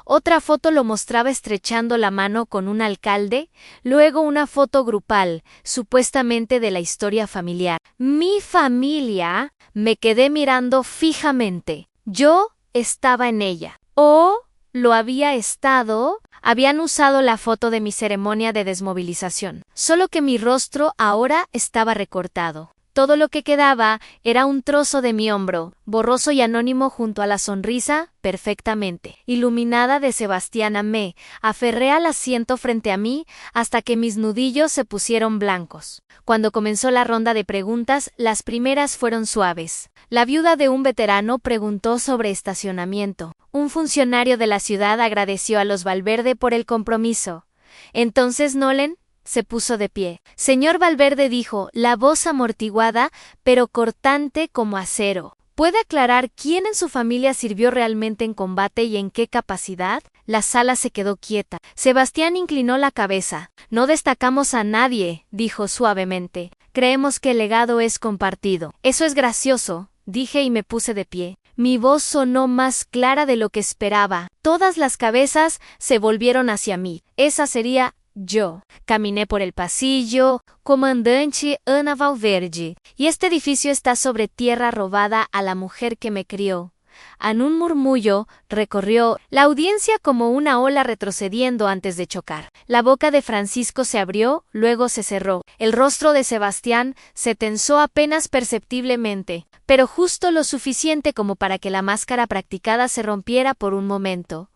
Otra foto lo mostraba estrechando la mano con un alcalde, luego una foto grupal, supuestamente de la historia familiar. Mi familia, me quedé mirando fijamente. Yo estaba en ella. ¿O lo había estado? Habían usado la foto de mi ceremonia de desmovilización, solo que mi rostro ahora estaba recortado. Todo lo que quedaba era un trozo de mi hombro, borroso y anónimo junto a la sonrisa, perfectamente iluminada de Sebastiana. Me aferré al asiento frente a mí hasta que mis nudillos se pusieron blancos. Cuando comenzó la ronda de preguntas, las primeras fueron suaves. La viuda de un veterano preguntó sobre estacionamiento. Un funcionario de la ciudad agradeció a los Valverde por el compromiso. Entonces Nolan se puso de pie. Señor Valverde, dijo, la voz amortiguada, pero cortante como acero. ¿Puede aclarar quién en su familia sirvió realmente en combate y en qué capacidad? La sala se quedó quieta. Sebastián inclinó la cabeza. No destacamos a nadie, dijo suavemente. Creemos que el legado es compartido. Eso es gracioso, dije y me puse de pie. Mi voz sonó más clara de lo que esperaba. Todas las cabezas se volvieron hacia mí. Esa sería yo. Caminé por el pasillo, comandante Ana Valverde, y este edificio está sobre tierra robada a la mujer que me crió. En un murmullo recorrió la audiencia como una ola retrocediendo antes de chocar. La boca de Francisco se abrió, luego se cerró. El rostro de Sebastián se tensó apenas perceptiblemente, pero justo lo suficiente como para que la máscara practicada se rompiera por un momento.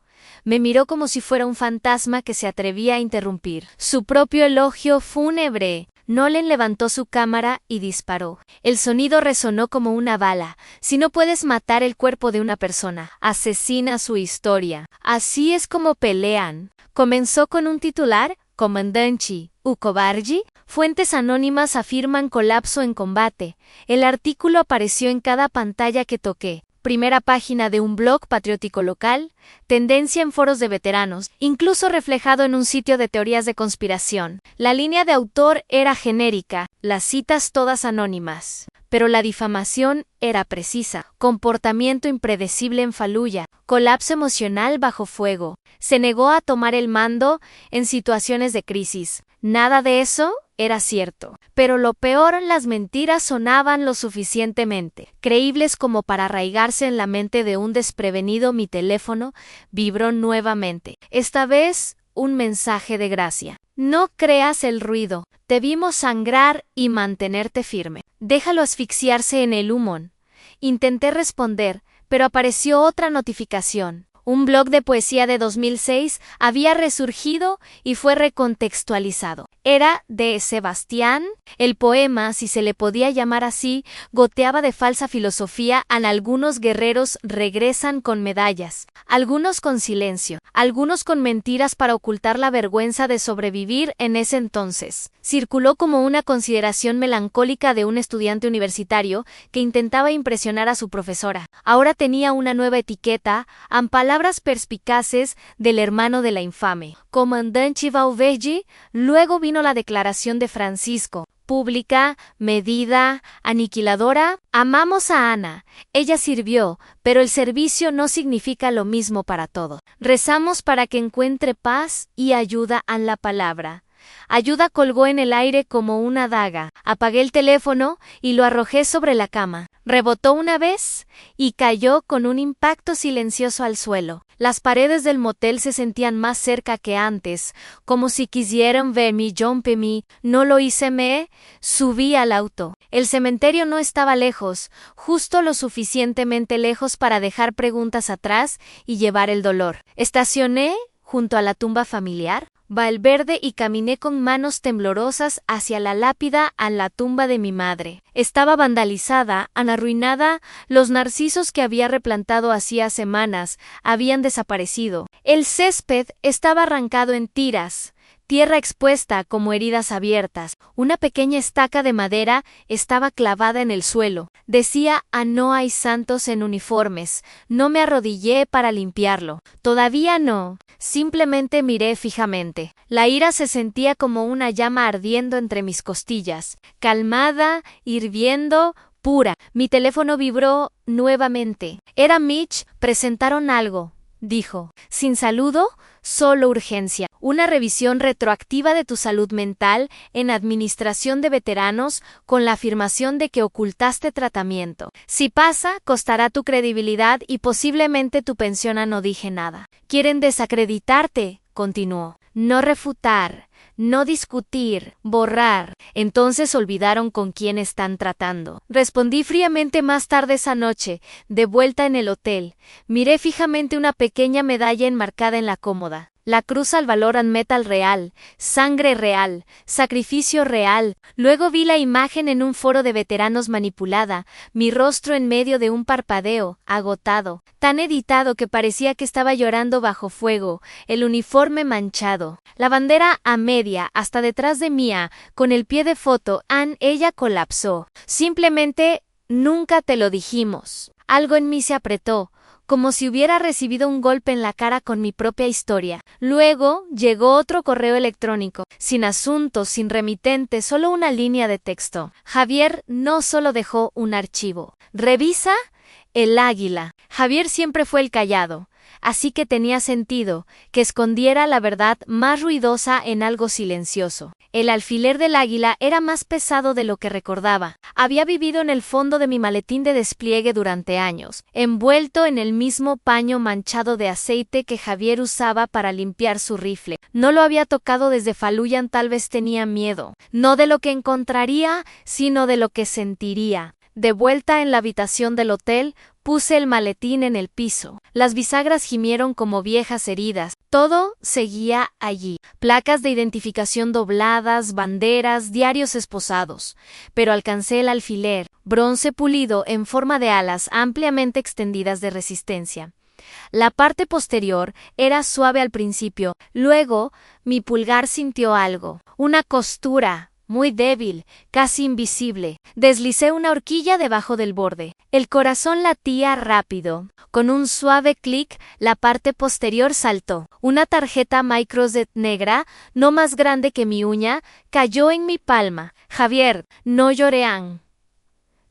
Me miró como si fuera un fantasma que se atrevía a interrumpir su propio elogio fúnebre. Nolan levantó su cámara y disparó. El sonido resonó como una bala. Si no puedes matar el cuerpo de una persona, asesina su historia. Así es como pelean. Comenzó con un titular, Comandante Ucobargi. Fuentes anónimas afirman colapso en combate. El artículo apareció en cada pantalla que toqué. primera página de un blog patriótico local, tendencia en foros de veteranos, incluso reflejado en un sitio de teorías de conspiración. La línea de autor era genérica, las citas todas anónimas. Pero la difamación era precisa. Comportamiento impredecible en Faluya, colapso emocional bajo fuego. Se negó a tomar el mando en situaciones de crisis. Nada de eso era cierto. Pero lo peor, las mentiras sonaban lo suficientemente creíbles como para arraigarse en la mente de un desprevenido. Mi teléfono vibró nuevamente. Esta vez, un mensaje de gracia. No creas el ruido. Te vimos sangrar y mantenerte firme. Déjalo asfixiarse en el humo. Intenté responder, pero apareció otra notificación. Un blog de poesía de 2006 había resurgido y fue recontextualizado. Era de Sebastián. El poema, si se le podía llamar así, goteaba de falsa filosofía. Algunos guerreros regresan con medallas, algunos con silencio, algunos con mentiras para ocultar la vergüenza de sobrevivir en ese entonces. Circuló como una consideración melancólica de un estudiante universitario que intentaba impresionar a su profesora. Ahora tenía una nueva etiqueta, palabras perspicaces del hermano de la infame, Comandante Valverde. Luego vino la declaración de Francisco, pública, medida, aniquiladora. Amamos a Ana, ella sirvió, pero el servicio no significa lo mismo para todos. Rezamos para que encuentre paz y ayuda en la palabra. Ayuda colgó en el aire como una daga. Apagué el teléfono y lo arrojé sobre la cama. Rebotó una vez y cayó con un impacto silencioso al suelo. Las paredes del motel se sentían más cerca que antes, como si quisieran verme. No lo hice. Me subí al auto. El cementerio no estaba lejos, justo lo suficientemente lejos para dejar preguntas atrás y llevar el dolor. Estacioné junto a la tumba familiar. Valverde y caminé con manos temblorosas hacia la lápida a la tumba de mi madre. Estaba vandalizada, arruinada, los narcisos que había replantado hacía semanas habían desaparecido. El césped estaba arrancado en tiras, tierra expuesta como heridas abiertas. Una pequeña estaca de madera estaba clavada en el suelo. Decía: no hay santos en uniformes. No me arrodillé para limpiarlo. Todavía no. Simplemente miré fijamente. La ira se sentía como una llama ardiendo entre mis costillas. Calmada, hirviendo, pura. Mi teléfono vibró nuevamente. Era Mitch. Presentaron algo, dijo. Sin saludo, solo urgencia. Una revisión retroactiva de tu salud mental en administración de veteranos con la afirmación de que ocultaste tratamiento. Si pasa, costará tu credibilidad y posiblemente tu pensión. No dije nada. Quieren desacreditarte, continuó. No refutar, no discutir, borrar. Entonces olvidaron con quién están tratando. Respondí fríamente más tarde esa noche, de vuelta en el hotel. Miré fijamente una pequeña medalla enmarcada en la cómoda. La cruz al valor and metal real, sangre real, sacrificio real. Luego vi la imagen en un foro de veteranos manipulada, mi rostro en medio de un parpadeo, agotado, tan editado que parecía que estaba llorando bajo fuego, el uniforme manchado, la bandera a media, hasta detrás de Mía, con el pie de foto. Ella colapsó. Simplemente, nunca te lo dijimos. Algo en mí se apretó, como si hubiera recibido un golpe en la cara con mi propia historia. Luego llegó otro correo electrónico, sin asunto, sin remitente, solo una línea de texto. Javier no solo dejó un archivo. Revisa el águila. Javier siempre fue el callado, así que tenía sentido que escondiera la verdad más ruidosa en algo silencioso. El alfiler del águila era más pesado de lo que recordaba. Había vivido en el fondo de mi maletín de despliegue durante años, envuelto en el mismo paño manchado de aceite que Javier usaba para limpiar su rifle. No lo había tocado desde Faluyan. Tal vez tenía miedo, no de lo que encontraría, sino de lo que sentiría. De vuelta en la habitación del hotel, puse el maletín en el piso. Las bisagras gimieron como viejas heridas. Todo seguía allí. Placas de identificación dobladas, banderas, diarios esposados. Pero alcancé el alfiler, bronce pulido en forma de alas ampliamente extendidas de resistencia. La parte posterior era suave al principio. Luego, mi pulgar sintió algo. Una costura muy débil, casi invisible. Deslicé una horquilla debajo del borde. El corazón latía rápido. Con un suave clic, la parte posterior saltó. Una tarjeta Microsoft negra, no más grande que mi uña, cayó en mi palma. Javier, no llorean.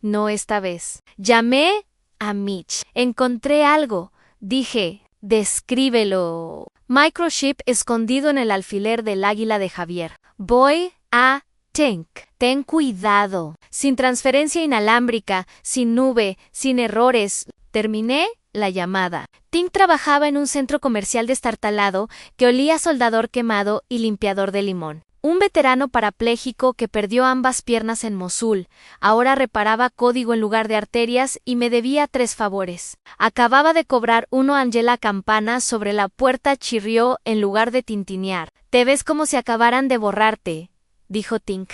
No esta vez. Llamé a Mitch. Encontré algo. Dije, descríbelo. Microchip escondido en el alfiler del águila de Javier. Voy a Tink. Ten cuidado. Sin transferencia inalámbrica, sin nube, sin errores. Terminé la llamada. Tink trabajaba en un centro comercial destartalado que olía a soldador quemado y limpiador de limón. Un veterano parapléjico que perdió ambas piernas en Mosul, ahora reparaba código en lugar de arterias y me debía 3 favores. Acababa de cobrar uno. Angela Campana sobre la puerta chirrió en lugar de tintinear. Te ves como si acabaran de borrarte, dijo Tink.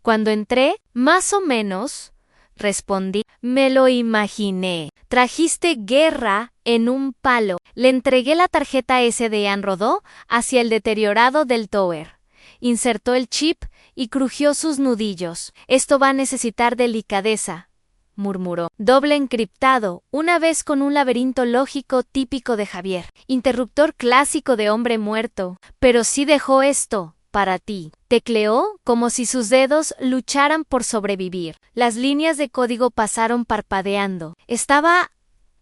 Cuando entré, más o menos, respondí. Me lo imaginé. Trajiste guerra en un palo. Le entregué la tarjeta SD de Ann Rodó hacia el deteriorado del Tower. Insertó el chip y crujió sus nudillos. Esto va a necesitar delicadeza, murmuró. Doble encriptado, una vez con un laberinto lógico típico de Javier. Interruptor clásico de hombre muerto. Pero sí dejó esto para ti. Tecleó como si sus dedos lucharan por sobrevivir. Las líneas de código pasaron parpadeando. Estaba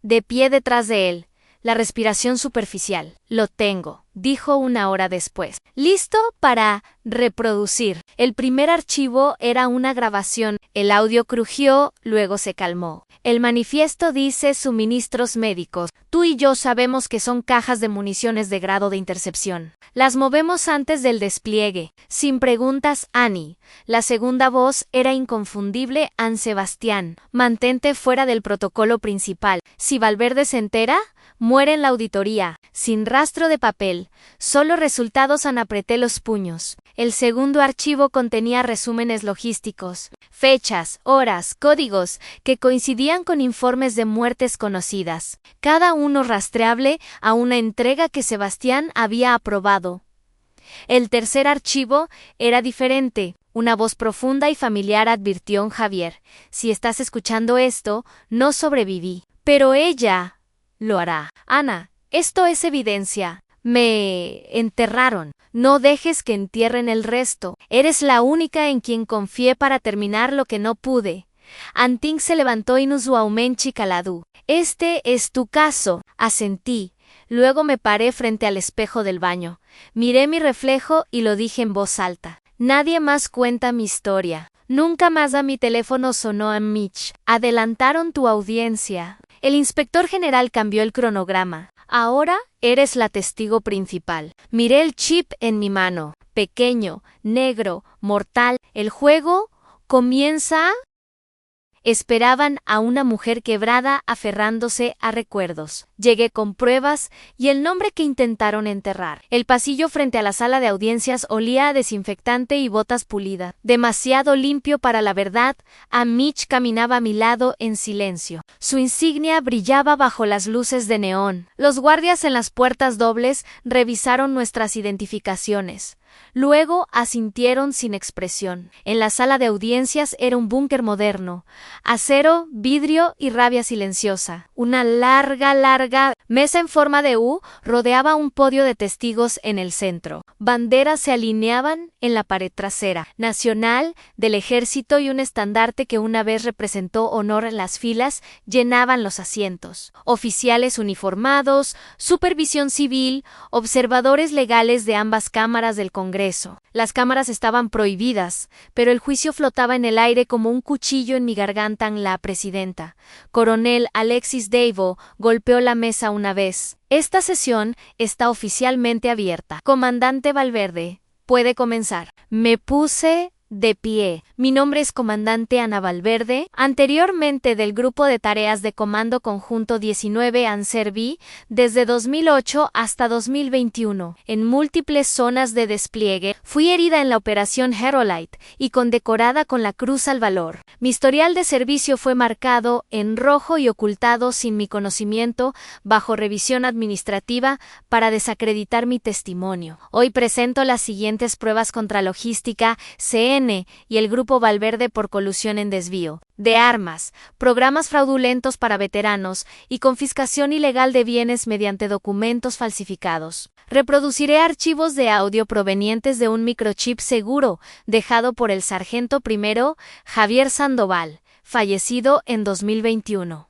de pie detrás de él. La respiración superficial. Lo tengo, dijo 1 hora después. Listo para reproducir. El primer archivo era una grabación. El audio crujió, luego se calmó. El manifiesto dice suministros médicos. Tú y yo sabemos que son cajas de municiones de grado de intercepción. Las movemos antes del despliegue. Sin preguntas, Annie. La segunda voz era inconfundible. Ann Sebastián. Mantente fuera del protocolo principal. Si Valverde se entera, muere en la auditoría. Sin rastro de papel. Solo resultados. Ann apreté los puños. El segundo archivo contenía resúmenes logísticos. Fechas, horas, códigos, que coincidían con informes de muertes conocidas. Cada uno rastreable a una entrega que Sebastián había aprobado. El tercer archivo era diferente. Una voz profunda y familiar advirtió en Javier. Si estás escuchando esto, no sobreviví. Pero ella lo hará. Ana, esto es evidencia. Me enterraron. No dejes que entierren el resto. Eres la única en quien confié para terminar lo que no pude. Anting se levantó inusualmente calado. Este es tu caso, asentí. Luego me paré frente al espejo del baño. Miré mi reflejo y lo dije en voz alta. Nadie más cuenta mi historia. Nunca más a mi teléfono sonó a Mitch. Adelantaron tu audiencia. El inspector general cambió el cronograma. Ahora eres la testigo principal. Miré el chip en mi mano. Pequeño, negro, mortal. El juego comienza. Esperaban a una mujer quebrada aferrándose a recuerdos. Llegué con pruebas y el nombre que intentaron enterrar. El pasillo frente a la sala de audiencias olía a desinfectante y botas pulidas. Demasiado limpio para la verdad. Mitch caminaba a mi lado en silencio. Su insignia brillaba bajo las luces de neón. Los guardias en las puertas dobles revisaron nuestras identificaciones. Luego asintieron sin expresión. En la sala de audiencias era un búnker moderno. Acero, vidrio y rabia silenciosa. Una larga mesa en forma de U rodeaba un podio de testigos en el centro. Banderas se alineaban en la pared trasera. Nacional, del ejército y un estandarte que una vez representó honor en las filas llenaban los asientos. Oficiales uniformados, supervisión civil, observadores legales de ambas cámaras del Congreso. Las cámaras estaban prohibidas, pero el juicio flotaba en el aire como un cuchillo en mi garganta. La presidenta, coronel Alexis Davo, golpeó la mesa una vez. Esta sesión está oficialmente abierta. Comandante Valverde, puede comenzar. Me puse de pie. Mi nombre es Comandante Ana Valverde, anteriormente del Grupo de Tareas de Comando Conjunto 19 serví desde 2008 hasta 2021. En múltiples zonas de despliegue, fui herida en la Operación Herolite y condecorada con la Cruz al Valor. Mi historial de servicio fue marcado en rojo y ocultado sin mi conocimiento bajo revisión administrativa para desacreditar mi testimonio. Hoy presento las siguientes pruebas contra logística, CN CN y el Grupo Valverde por colusión en desvío de armas, programas fraudulentos para veteranos y confiscación ilegal de bienes mediante documentos falsificados. Reproduciré archivos de audio provenientes de un microchip seguro dejado por el sargento primero Javier Sandoval, fallecido en 2021.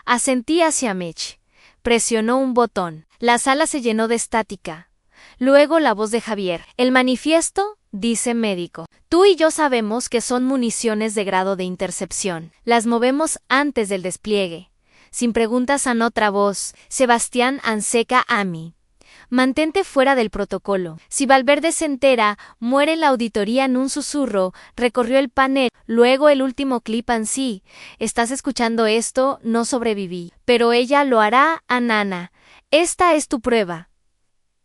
Asentí hacia Mitch. Presionó un botón. La sala se llenó de estática. Luego la voz de Javier. El manifiesto, dice médico. Tú y yo sabemos que son municiones de grado de intercepción. Las movemos antes del despliegue. Sin preguntas a otra voz. Sebastián Anseca Ami. Mantente fuera del protocolo. Si Valverde se entera, muere la auditoría en un susurro. Recorrió el panel, luego el último clip en sí. ¿Estás escuchando esto? No sobreviví. Pero ella lo hará, Anana. Esta es tu prueba.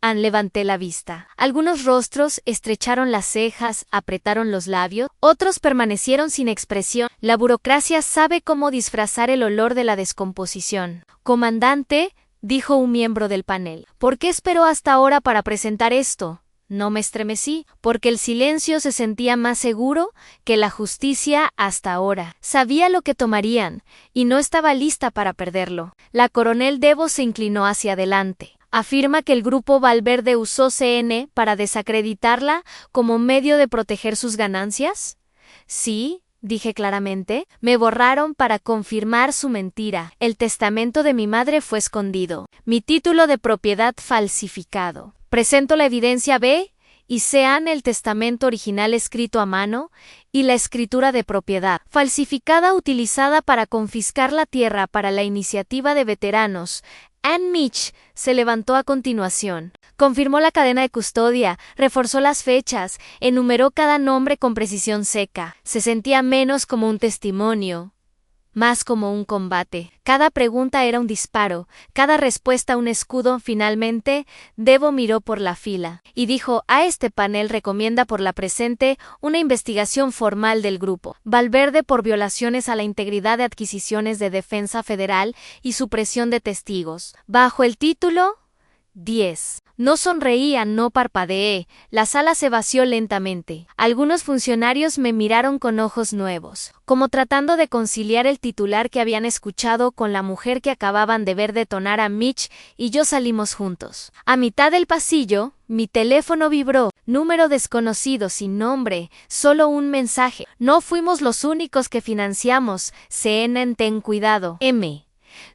Levanté la vista. Algunos rostros estrecharon las cejas, apretaron los labios, otros permanecieron sin expresión. La burocracia sabe cómo disfrazar el olor de la descomposición. Comandante, dijo un miembro del panel, ¿por qué esperó hasta ahora para presentar esto? No me estremecí, porque el silencio se sentía más seguro que la justicia hasta ahora. Sabía lo que tomarían, y no estaba lista para perderlo. La coronel Debo se inclinó hacia adelante. Afirma que el Grupo Valverde usó CN para desacreditarla como medio de proteger sus ganancias. Sí, dije claramente, me borraron para confirmar su mentira. El testamento de mi madre fue escondido. Mi título de propiedad falsificado. Presento la evidencia B y sean el testamento original escrito a mano y la escritura de propiedad falsificada utilizada para confiscar la tierra para la iniciativa de veteranos. Ann Mitch se levantó a continuación. Confirmó la cadena de custodia, reforzó las fechas, enumeró cada nombre con precisión seca. Se sentía menos como un testimonio, más como un combate. Cada pregunta era un disparo, cada respuesta un escudo. Finalmente, Debo miró por la fila y dijo: a este panel recomienda por la presente una investigación formal del grupo Valverde por violaciones a la integridad de adquisiciones de defensa federal y supresión de testigos. Bajo el título 10. No sonreía, no parpadeé. La sala se vació lentamente. Algunos funcionarios me miraron con ojos nuevos, como tratando de conciliar el titular que habían escuchado con la mujer que acababan de ver detonar a Mitch, y yo salimos juntos. A mitad del pasillo, mi teléfono vibró. Número desconocido, sin nombre, solo un mensaje. No fuimos los únicos que financiamos. CNN, ten cuidado. M.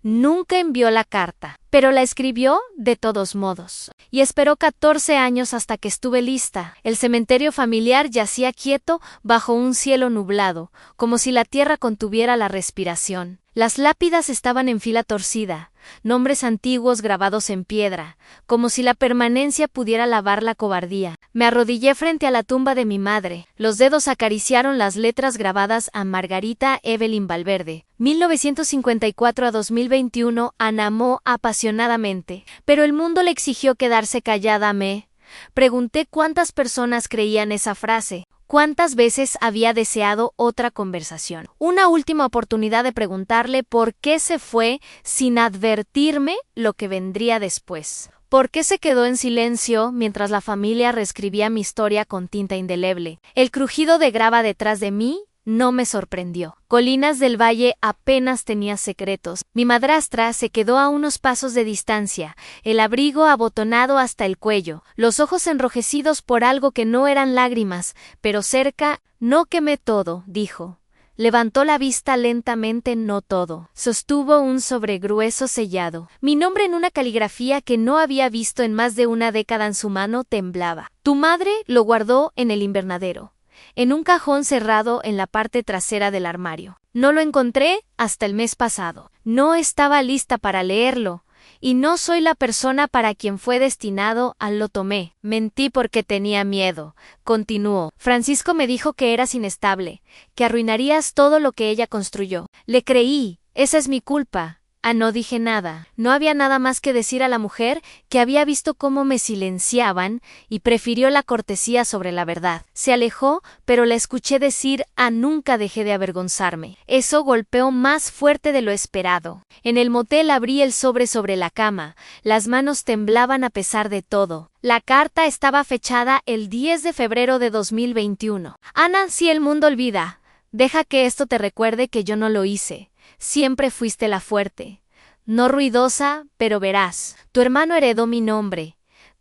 Nunca envió la carta, pero la escribió de todos modos. Y esperó 14 años hasta que estuve lista. El cementerio familiar yacía quieto bajo un cielo nublado, como si la tierra contuviera la respiración. Las lápidas estaban en fila torcida, nombres antiguos grabados en piedra, como si la permanencia pudiera lavar la cobardía. Me arrodillé frente a la tumba de mi madre. Los dedos acariciaron las letras grabadas a Margarita Evelyn Valverde. 1954 a 2021, Ana amó apasionadamente, pero el mundo le exigió quedarse callada. Me pregunté cuántas personas creían esa frase. ¿Cuántas veces había deseado otra conversación? Una última oportunidad de preguntarle por qué se fue sin advertirme lo que vendría después. ¿Por qué se quedó en silencio mientras la familia reescribía mi historia con tinta indeleble? El crujido de grava detrás de mí no me sorprendió. Colinas del Valle apenas tenía secretos. Mi madrastra se quedó a unos pasos de distancia, el abrigo abotonado hasta el cuello, los ojos enrojecidos por algo que no eran lágrimas, pero cerca. No quemé todo, dijo. Levantó la vista lentamente. No todo. Sostuvo un sobregrueso sellado. Mi nombre en una caligrafía que no había visto en más de una década en su mano temblaba. Tu madre lo guardó en el invernadero, en un cajón cerrado en la parte trasera del armario. No lo encontré hasta el mes pasado. No estaba lista para leerlo, y no soy la persona para quien fue destinado. Lo tomé. Mentí porque tenía miedo. Continuó. Francisco me dijo que eras inestable, que arruinarías todo lo que ella construyó. Le creí. Esa es mi culpa. No dije nada. No había nada más que decir a la mujer, que había visto cómo me silenciaban y prefirió la cortesía sobre la verdad. Se alejó, pero la escuché decir: nunca dejé de avergonzarme. Eso golpeó más fuerte de lo esperado. En el motel abrí el sobre la cama. Las manos temblaban a pesar de todo. La carta estaba fechada el 10 de febrero de 2021. Ana, si el mundo olvida, deja que esto te recuerde que yo no lo hice. Siempre fuiste la fuerte. No ruidosa, pero veraz. Tu hermano heredó mi nombre.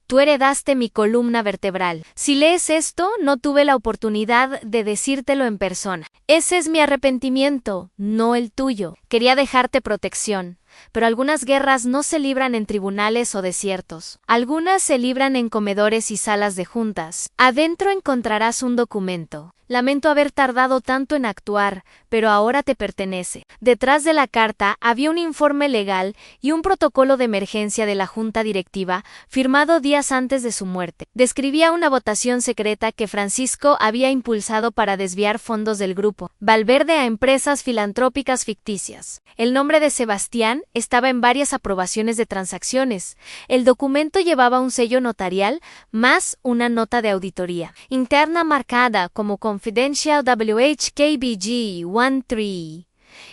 Tú heredaste mi columna vertebral. Si lees esto, no tuve la oportunidad de decírtelo en persona. Ese es mi arrepentimiento, no el tuyo. Quería dejarte protección. Pero algunas guerras no se libran en tribunales o desiertos. Algunas se libran en comedores y salas de juntas. Adentro encontrarás un documento. Lamento haber tardado tanto en actuar, pero ahora te pertenece. Detrás de la carta había un informe legal y un protocolo de emergencia de la junta directiva, firmado días antes de su muerte. Describía una votación secreta que Francisco había impulsado para desviar fondos del grupo Valverde a empresas filantrópicas ficticias. El nombre de Sebastián estaba en varias aprobaciones de transacciones. El documento llevaba un sello notarial más una nota de auditoría interna marcada como Confidential WHKBG 13.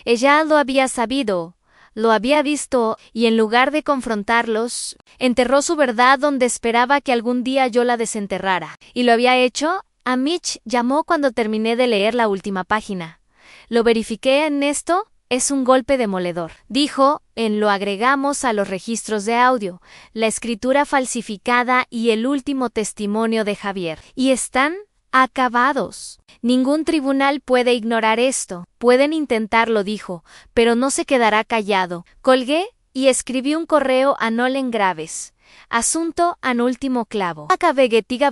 Ella lo había sabido, lo había visto, y en lugar de confrontarlos, enterró su verdad donde esperaba que algún día yo la desenterrara. ¿Y lo había hecho? Mitch llamó cuando terminé de leer la última página. Lo verifiqué en esto. Es un golpe demoledor. Dijo, lo agregamos a los registros de audio, la escritura falsificada y el último testimonio de Javier. Y están acabados. Ningún tribunal puede ignorar esto. Pueden intentarlo, dijo, pero no se quedará callado. Colgué y escribí un correo a Nolen Graves. Asunto an último clavo. Acabé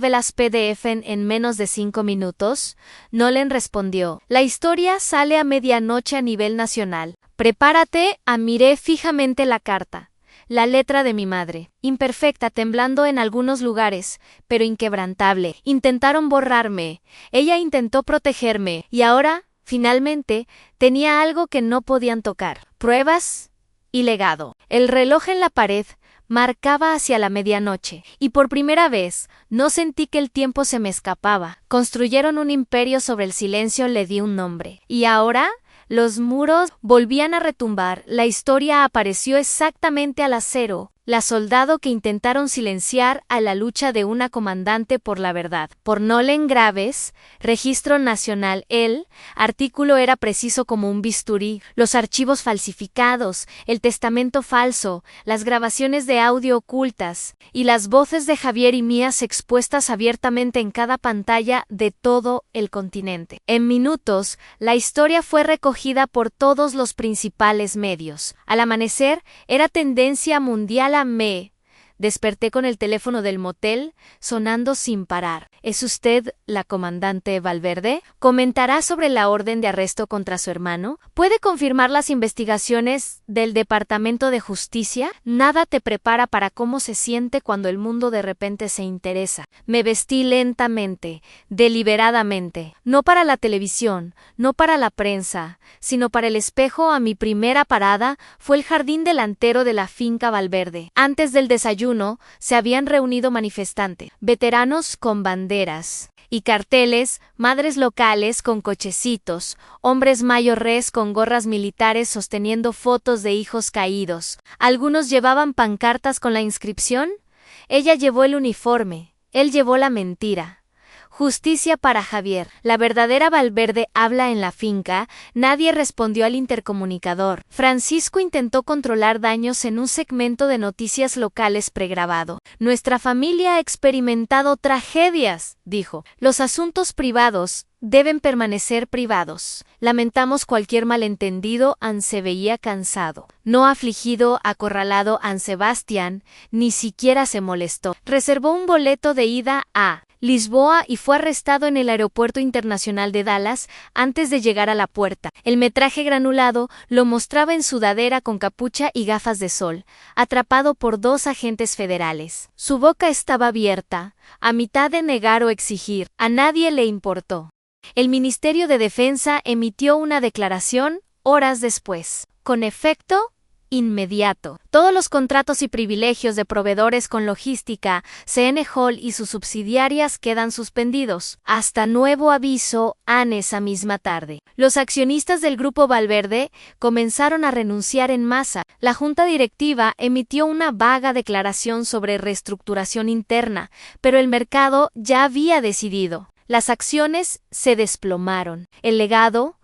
las PDF en menos de 5 minutos. Nolen respondió. La historia sale a medianoche a nivel nacional. Prepárate. Miré fijamente la carta. La letra de mi madre. Imperfecta, temblando en algunos lugares, pero inquebrantable. Intentaron borrarme. Ella intentó protegerme. Y ahora, finalmente, tenía algo que no podían tocar. Pruebas y legado. El reloj en la pared marcaba hacia la medianoche, y por primera vez no sentí que el tiempo se me escapaba. Construyeron un imperio sobre el silencio, le di un nombre. Y ahora, los muros volvían a retumbar, la historia apareció exactamente a las 0. La soldado que intentaron silenciar a la lucha de una comandante por la verdad. Por Nolen Graves, Registro Nacional. El artículo era preciso como un bisturí. Los archivos falsificados, el testamento falso, las grabaciones de audio ocultas, y las voces de Javier y mías expuestas abiertamente en cada pantalla de todo el continente. En minutos, la historia fue recogida por todos los principales medios. Al amanecer, era tendencia mundial. Me desperté con el teléfono del motel sonando sin parar. ¿Es usted la comandante Valverde? ¿Comentará sobre la orden de arresto contra su hermano? ¿Puede confirmar las investigaciones del Departamento de Justicia? Nada te prepara para cómo se siente cuando el mundo de repente se interesa. Me vestí lentamente, deliberadamente, no para la televisión, no para la prensa, sino para el espejo. Mi primera parada fue el jardín delantero de la finca Valverde. Antes del desayuno se habían reunido manifestantes, veteranos con banderas y carteles, madres locales con cochecitos, hombres mayores con gorras militares sosteniendo fotos de hijos caídos. Algunos llevaban pancartas con la inscripción: ella llevó el uniforme, él llevó la mentira. Justicia para Javier. La verdadera Valverde habla en la finca. Nadie respondió al intercomunicador. Francisco intentó controlar daños en un segmento de noticias locales pregrabado. Nuestra familia ha experimentado tragedias, dijo. Los asuntos privados deben permanecer privados. Lamentamos cualquier malentendido. Se veía cansado. No afligido, acorralado. Sebastián ni siquiera se molestó. Reservó un boleto de ida a Lisboa y fue arrestado en el Aeropuerto Internacional de Dallas antes de llegar a la puerta. El metraje granulado lo mostraba en sudadera con capucha y gafas de sol, atrapado por 2 agentes federales. Su boca estaba abierta, a mitad de negar o exigir. A nadie le importó. El Ministerio de Defensa emitió una declaración horas después. Con efecto, inmediato. Todos los contratos y privilegios de proveedores con logística, CN Hall y sus subsidiarias quedan suspendidos. Hasta nuevo aviso, esa misma tarde. Los accionistas del Grupo Valverde comenzaron a renunciar en masa. La junta directiva emitió una vaga declaración sobre reestructuración interna, pero el mercado ya había decidido. Las acciones se desplomaron. El legado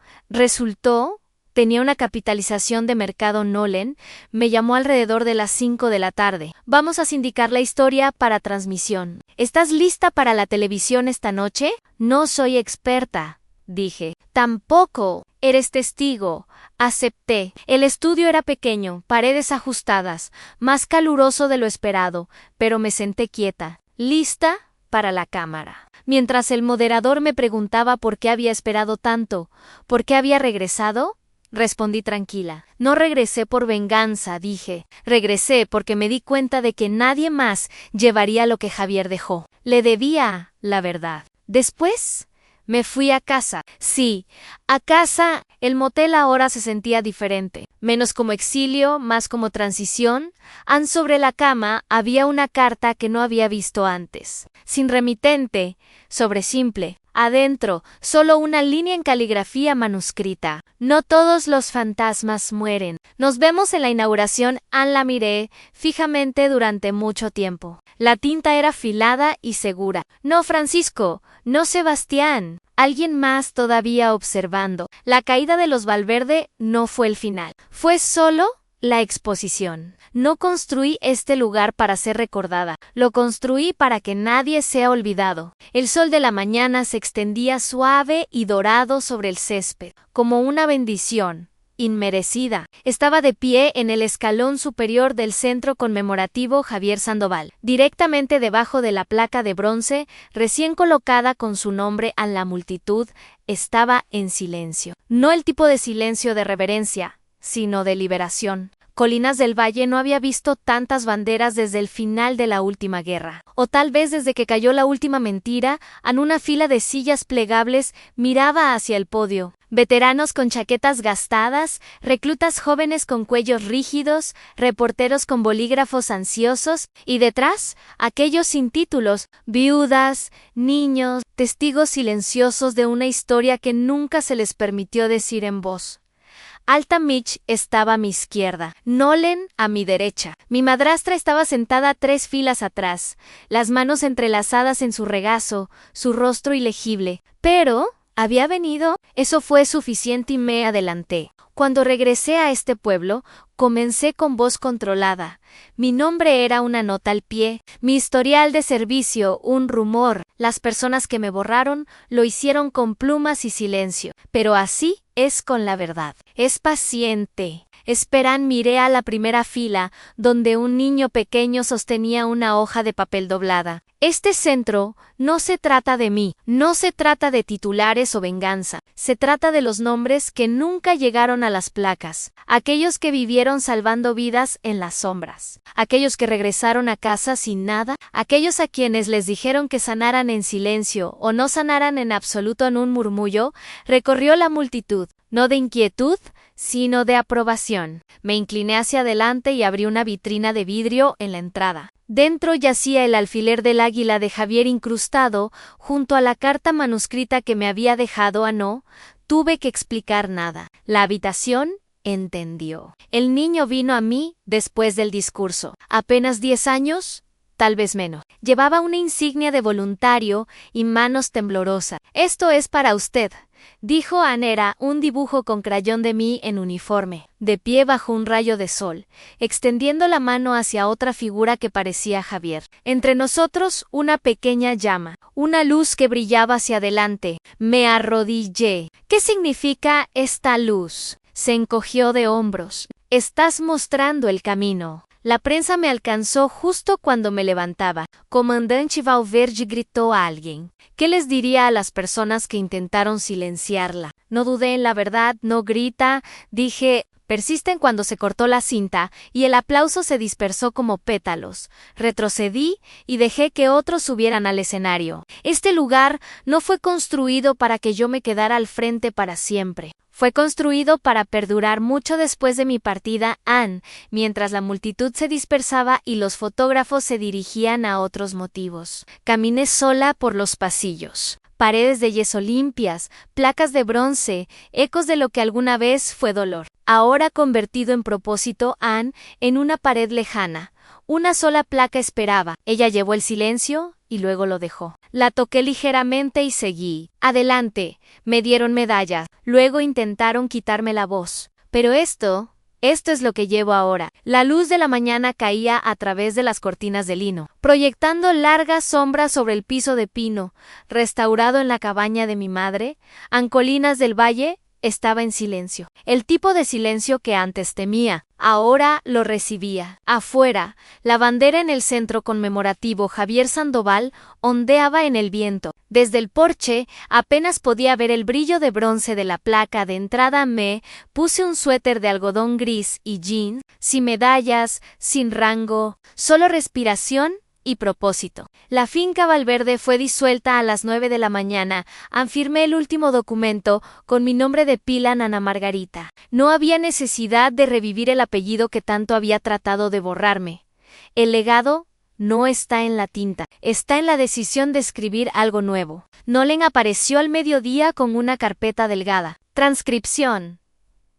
tenía una capitalización de mercado Nolen, me llamó alrededor de las 5 de la tarde. Vamos a sindicar la historia para transmisión. ¿Estás lista para la televisión esta noche? No soy experta, dije. Tampoco. Eres testigo. Acepté. El estudio era pequeño, paredes ajustadas, más caluroso de lo esperado, pero me senté quieta, lista para la cámara. Mientras el moderador me preguntaba por qué había esperado tanto, ¿por qué había regresado? Respondí tranquila. No regresé por venganza, dije. Regresé porque me di cuenta de que nadie más llevaría lo que Javier dejó. Le debía la verdad. Después me fui a casa. Sí, a casa. El motel ahora se sentía diferente. Menos como exilio, más como transición. Sobre la cama había una carta que no había visto antes. Sin remitente, sobre simple. Adentro, solo una línea en caligrafía manuscrita. No todos los fantasmas mueren. Nos vemos en la inauguración. La miré fijamente durante mucho tiempo. La tinta era afilada y segura. No, Francisco, no, Sebastián. Alguien más todavía observando. La caída de los Valverde no fue el final. Fue solo la exposición. No construí este lugar para ser recordada, lo construí para que nadie sea olvidado. El sol de la mañana se extendía suave y dorado sobre el césped, como una bendición inmerecida. Estaba de pie en el escalón superior del centro conmemorativo Javier Sandoval, directamente debajo de la placa de bronce recién colocada con su nombre. La multitud estaba en silencio. No el tipo de silencio de reverencia, sino de liberación. Colinas del Valle no había visto tantas banderas desde el final de la última guerra. O tal vez desde que cayó la última mentira, en una fila de sillas plegables miraba hacia el podio. Veteranos con chaquetas gastadas, reclutas jóvenes con cuellos rígidos, reporteros con bolígrafos ansiosos, y detrás, aquellos sin títulos, viudas, niños, testigos silenciosos de una historia que nunca se les permitió decir en voz. Alta Mitch estaba a mi izquierda, Nolen a mi derecha. Mi madrastra estaba sentada 3 filas atrás, las manos entrelazadas en su regazo, su rostro ilegible. Pero ¿había venido? Eso fue suficiente y me adelanté. Cuando regresé a este pueblo, comencé con voz controlada. Mi nombre era una nota al pie, mi historial de servicio un rumor. Las personas que me borraron lo hicieron con plumas y silencio. Pero así es con la verdad. Es paciente. Esperan, miré a la primera fila, donde un niño pequeño sostenía una hoja de papel doblada. Este centro no se trata de mí, no se trata de titulares o venganza, se trata de los nombres que nunca llegaron a las placas, aquellos que vivieron salvando vidas en las sombras, aquellos que regresaron a casa sin nada, aquellos a quienes les dijeron que sanaran en silencio o no sanaran en absoluto en un murmullo. Recorrió la multitud, no de inquietud, sino de aprobación. Me incliné hacia adelante y abrí una vitrina de vidrio en la entrada. Dentro yacía el alfiler del águila de Javier incrustado, junto a la carta manuscrita que me había dejado. No tuve que explicar nada. La habitación entendió. El niño vino a mí después del discurso. Apenas 10 años, tal vez menos. Llevaba una insignia de voluntario y manos temblorosas. Esto es para usted, dijo Anera, un dibujo con crayón de mí en uniforme, de pie bajo un rayo de sol, extendiendo la mano hacia otra figura que parecía Javier. Entre nosotros, una pequeña llama, una luz que brillaba hacia adelante. Me arrodillé. ¿Qué significa esta luz? Se encogió de hombros. Estás mostrando el camino. La prensa me alcanzó justo cuando me levantaba. Comandante Valverde, gritó a alguien. ¿Qué les diría a las personas que intentaron silenciarla? No dudé en la verdad, no grita, dije. Persisten cuando se cortó la cinta y el aplauso se dispersó como pétalos. Retrocedí y dejé que otros subieran al escenario. Este lugar no fue construido para que yo me quedara al frente para siempre. Fue construido para perdurar mucho después de mi partida, Anne, mientras la multitud se dispersaba y los fotógrafos se dirigían a otros motivos. Caminé sola por los pasillos. Paredes de yeso limpias, placas de bronce, ecos de lo que alguna vez fue dolor. Ahora convertido en propósito, Anne, en una pared lejana. Una sola placa esperaba. Ella llevó el silencio y luego lo dejó. La toqué ligeramente y seguí. Adelante. Me dieron medallas. Luego intentaron quitarme la voz. Pero esto es lo que llevo ahora. La luz de la mañana caía a través de las cortinas de lino, proyectando largas sombras sobre el piso de pino, restaurado en la cabaña de mi madre. Ancolinas del Valle estaba en silencio. El tipo de silencio que antes temía, ahora lo recibía. Afuera, la bandera en el centro conmemorativo Javier Sandoval ondeaba en el viento. Desde el porche apenas podía ver el brillo de bronce de la placa de entrada. Me puse un suéter de algodón gris y jeans, sin medallas, sin rango, solo respiración y propósito. La finca Valverde fue disuelta a las 9 de la mañana. Firmé el último documento con mi nombre de pila, Ana Margarita. No había necesidad de revivir el apellido que tanto había tratado de borrarme. El legado no está en la tinta, está en la decisión de escribir algo nuevo. Nolen apareció al mediodía con una carpeta delgada. Transcripción,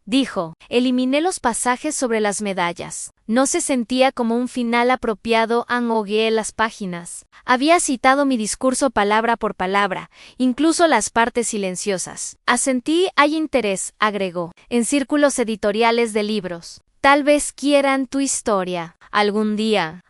dijo. Eliminé los pasajes sobre las medallas. No se sentía como un final apropiado. Hogué las páginas. Había citado mi discurso palabra por palabra, incluso las partes silenciosas. Asentí. Hay interés, agregó, en círculos editoriales de libros. Tal vez quieran tu historia. Algún día,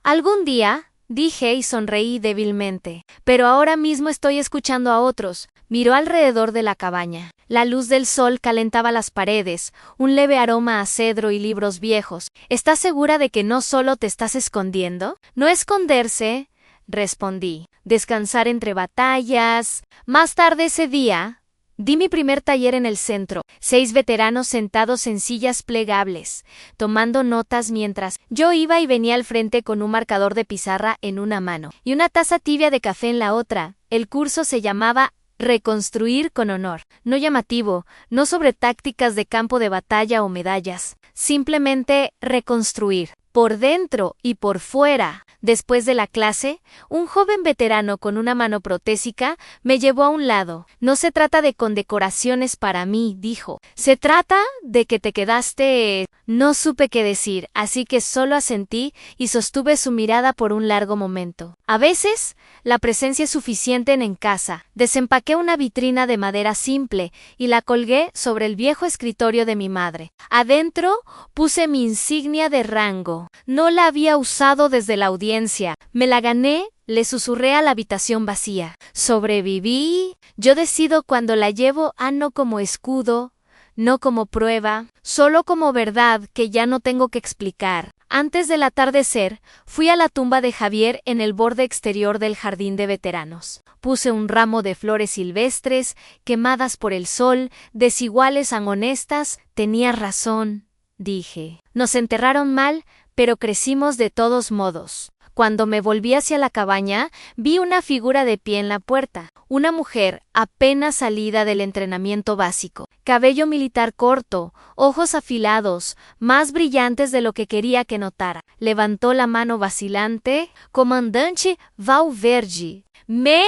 dije y sonreí débilmente. Pero ahora mismo estoy escuchando a otros. Miró alrededor de la cabaña. La luz del sol calentaba las paredes, un leve aroma a cedro y libros viejos. ¿Estás segura de que no solo te estás escondiendo? No esconderse, respondí. Descansar entre batallas. Más tarde ese día, di mi primer taller en el centro. 6 veteranos sentados en sillas plegables, tomando notas mientras yo iba y venía al frente con un marcador de pizarra en una mano y una taza tibia de café en la otra. El curso se llamaba Reconstruir con honor. No llamativo, no sobre tácticas de campo de batalla o medallas. Simplemente reconstruir, por dentro y por fuera. Después de la clase, un joven veterano con una mano protésica me llevó a un lado. No se trata de condecoraciones para mí, dijo. Se trata de que te quedaste. No supe qué decir, así que solo asentí y sostuve su mirada por un largo momento. A veces, la presencia es suficiente en casa. Desempaqué una vitrina de madera simple y la colgué sobre el viejo escritorio de mi madre. Adentro puse mi insignia de rango. No la había usado desde la audiencia. Me la gané, le susurré a la habitación vacía. Sobreviví. Yo decido cuando la llevo, no como escudo, no como prueba, solo como verdad que ya no tengo que explicar. Antes del atardecer, fui a la tumba de Javier en el borde exterior del jardín de veteranos. Puse un ramo de flores silvestres, quemadas por el sol, desiguales a honestas. Tenía razón, dije. Nos enterraron mal, pero crecimos de todos modos. Cuando me volví hacia la cabaña, vi una figura de pie en la puerta. Una mujer apenas salida del entrenamiento básico. Cabello militar corto, ojos afilados, más brillantes de lo que quería que notara. Levantó la mano vacilante. Comandante Valverde. Me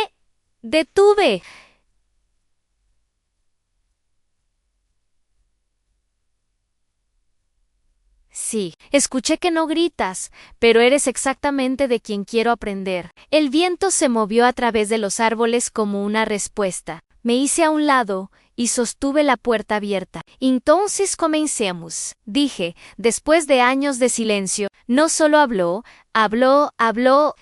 detuve. Sí, escuché que no gritas, pero eres exactamente de quien quiero aprender. El viento se movió a través de los árboles como una respuesta. Me hice a un lado y sostuve la puerta abierta. Entonces comencemos, dije, después de años de silencio. No solo habló,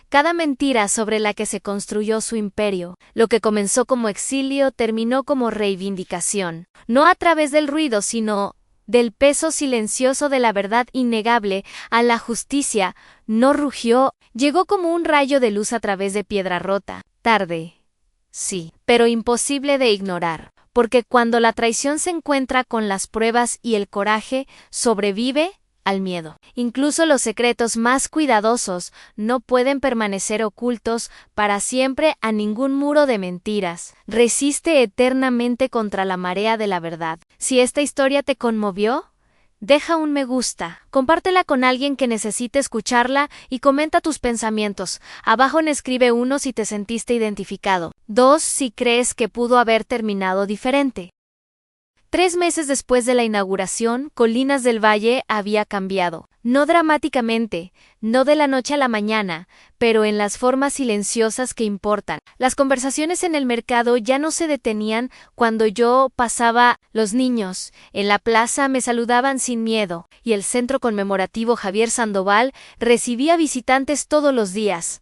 cada mentira sobre la que se construyó su imperio. Lo que comenzó como exilio terminó como reivindicación. No a través del ruido, sino del peso silencioso de la verdad innegable. A la justicia no rugió, llegó como un rayo de luz a través de piedra rota. Tarde, sí, pero imposible de ignorar, porque cuando la traición se encuentra con las pruebas y el coraje sobrevive, al miedo. Incluso los secretos más cuidadosos no pueden permanecer ocultos para siempre a ningún muro de mentiras. Resiste eternamente contra la marea de la verdad. Si esta historia te conmovió, deja un me gusta, compártela con alguien que necesite escucharla y comenta tus pensamientos. Abajo escribe 1 si te sentiste identificado, 2 si crees que pudo haber terminado diferente. 3 meses después de la inauguración, Colinas del Valle había cambiado. No dramáticamente, no de la noche a la mañana, pero en las formas silenciosas que importan. Las conversaciones en el mercado ya no se detenían cuando yo pasaba. Los niños en la plaza me saludaban sin miedo, y el centro conmemorativo Javier Sandoval recibía visitantes todos los días.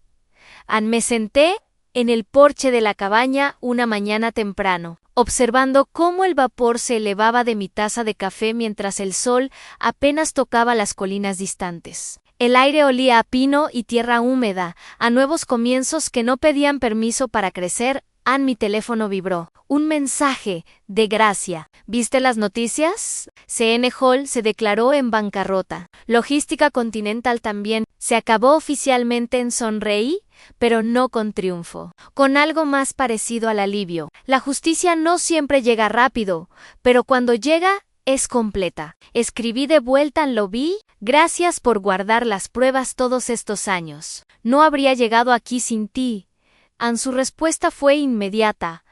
Me senté en el porche de la cabaña una mañana temprano, observando cómo el vapor se elevaba de mi taza de café mientras el sol apenas tocaba las colinas distantes. El aire olía a pino y tierra húmeda, a nuevos comienzos que no pedían permiso para crecer. Mi teléfono vibró. Un mensaje de Gracia. ¿Viste las noticias? CN Hall se declaró en bancarrota. Logística Continental también. Se acabó oficialmente en sonreí, pero no con triunfo. Con algo más parecido al alivio. La justicia no siempre llega rápido, pero cuando llega, es completa. Escribí de vuelta, lo vi. Gracias por guardar las pruebas todos estos años. No habría llegado aquí sin ti. Su respuesta fue inmediata.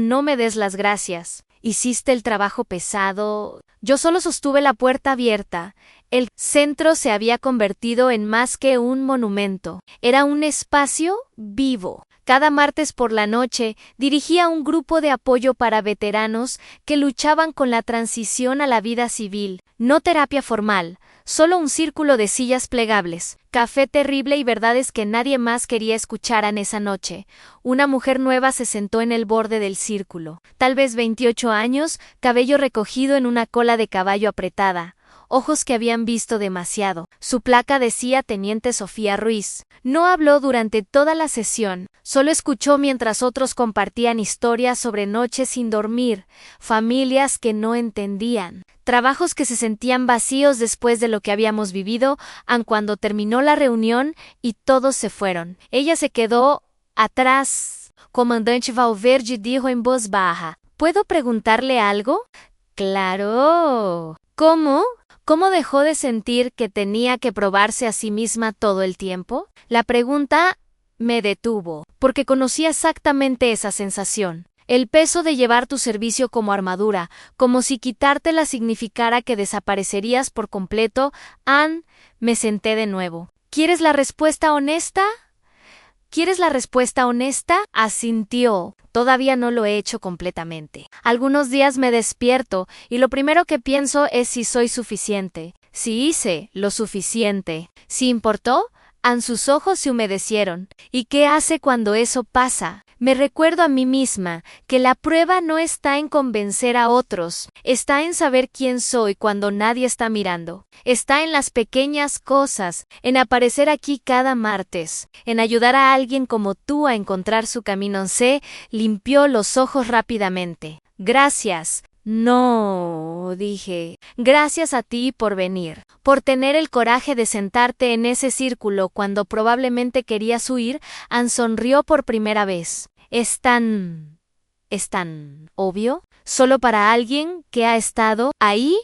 No me des las gracias. Hiciste el trabajo pesado. Yo solo sostuve la puerta abierta. El centro se había convertido en más que un monumento. Era un espacio vivo. Cada martes por la noche dirigía un grupo de apoyo para veteranos que luchaban con la transición a la vida civil. No terapia formal, solo un círculo de sillas plegables, café terrible y verdades que nadie más quería escuchar esa noche. Una mujer nueva se sentó en el borde del círculo. Tal vez 28 años, cabello recogido en una cola de caballo apretada. Ojos que habían visto demasiado. Su placa decía Teniente Sofía Ruiz. No habló durante toda la sesión, solo escuchó mientras otros compartían historias sobre noches sin dormir, familias que no entendían, trabajos que se sentían vacíos después de lo que habíamos vivido. Cuando terminó la reunión y todos se fueron, ella se quedó atrás. Comandante Valverde dijo en voz baja: ¿Puedo preguntarle algo? Claro. ¿Cómo? ¿Cómo dejó de sentir que tenía que probarse a sí misma todo el tiempo? La pregunta me detuvo, porque conocía exactamente esa sensación. El peso de llevar tu servicio como armadura, como si quitártela significara que desaparecerías por completo. Me senté de nuevo. ¿Quieres la respuesta honesta? ¿Quieres la respuesta honesta? Asintió. Todavía no lo he hecho completamente. Algunos días me despierto y lo primero que pienso es si soy suficiente, si hice lo suficiente, si importó. Sus ojos se humedecieron. ¿Y qué hace cuando eso pasa? Me recuerdo a mí misma que la prueba no está en convencer a otros, está en saber quién soy cuando nadie está mirando. Está en las pequeñas cosas, en aparecer aquí cada martes, en ayudar a alguien como tú a encontrar su camino. Se limpió los ojos rápidamente. Gracias. No, dije. Gracias a ti por venir, por tener el coraje de sentarte en ese círculo cuando probablemente querías huir. Sonrió por primera vez. Es tan obvio, solo para alguien que ha estado ahí.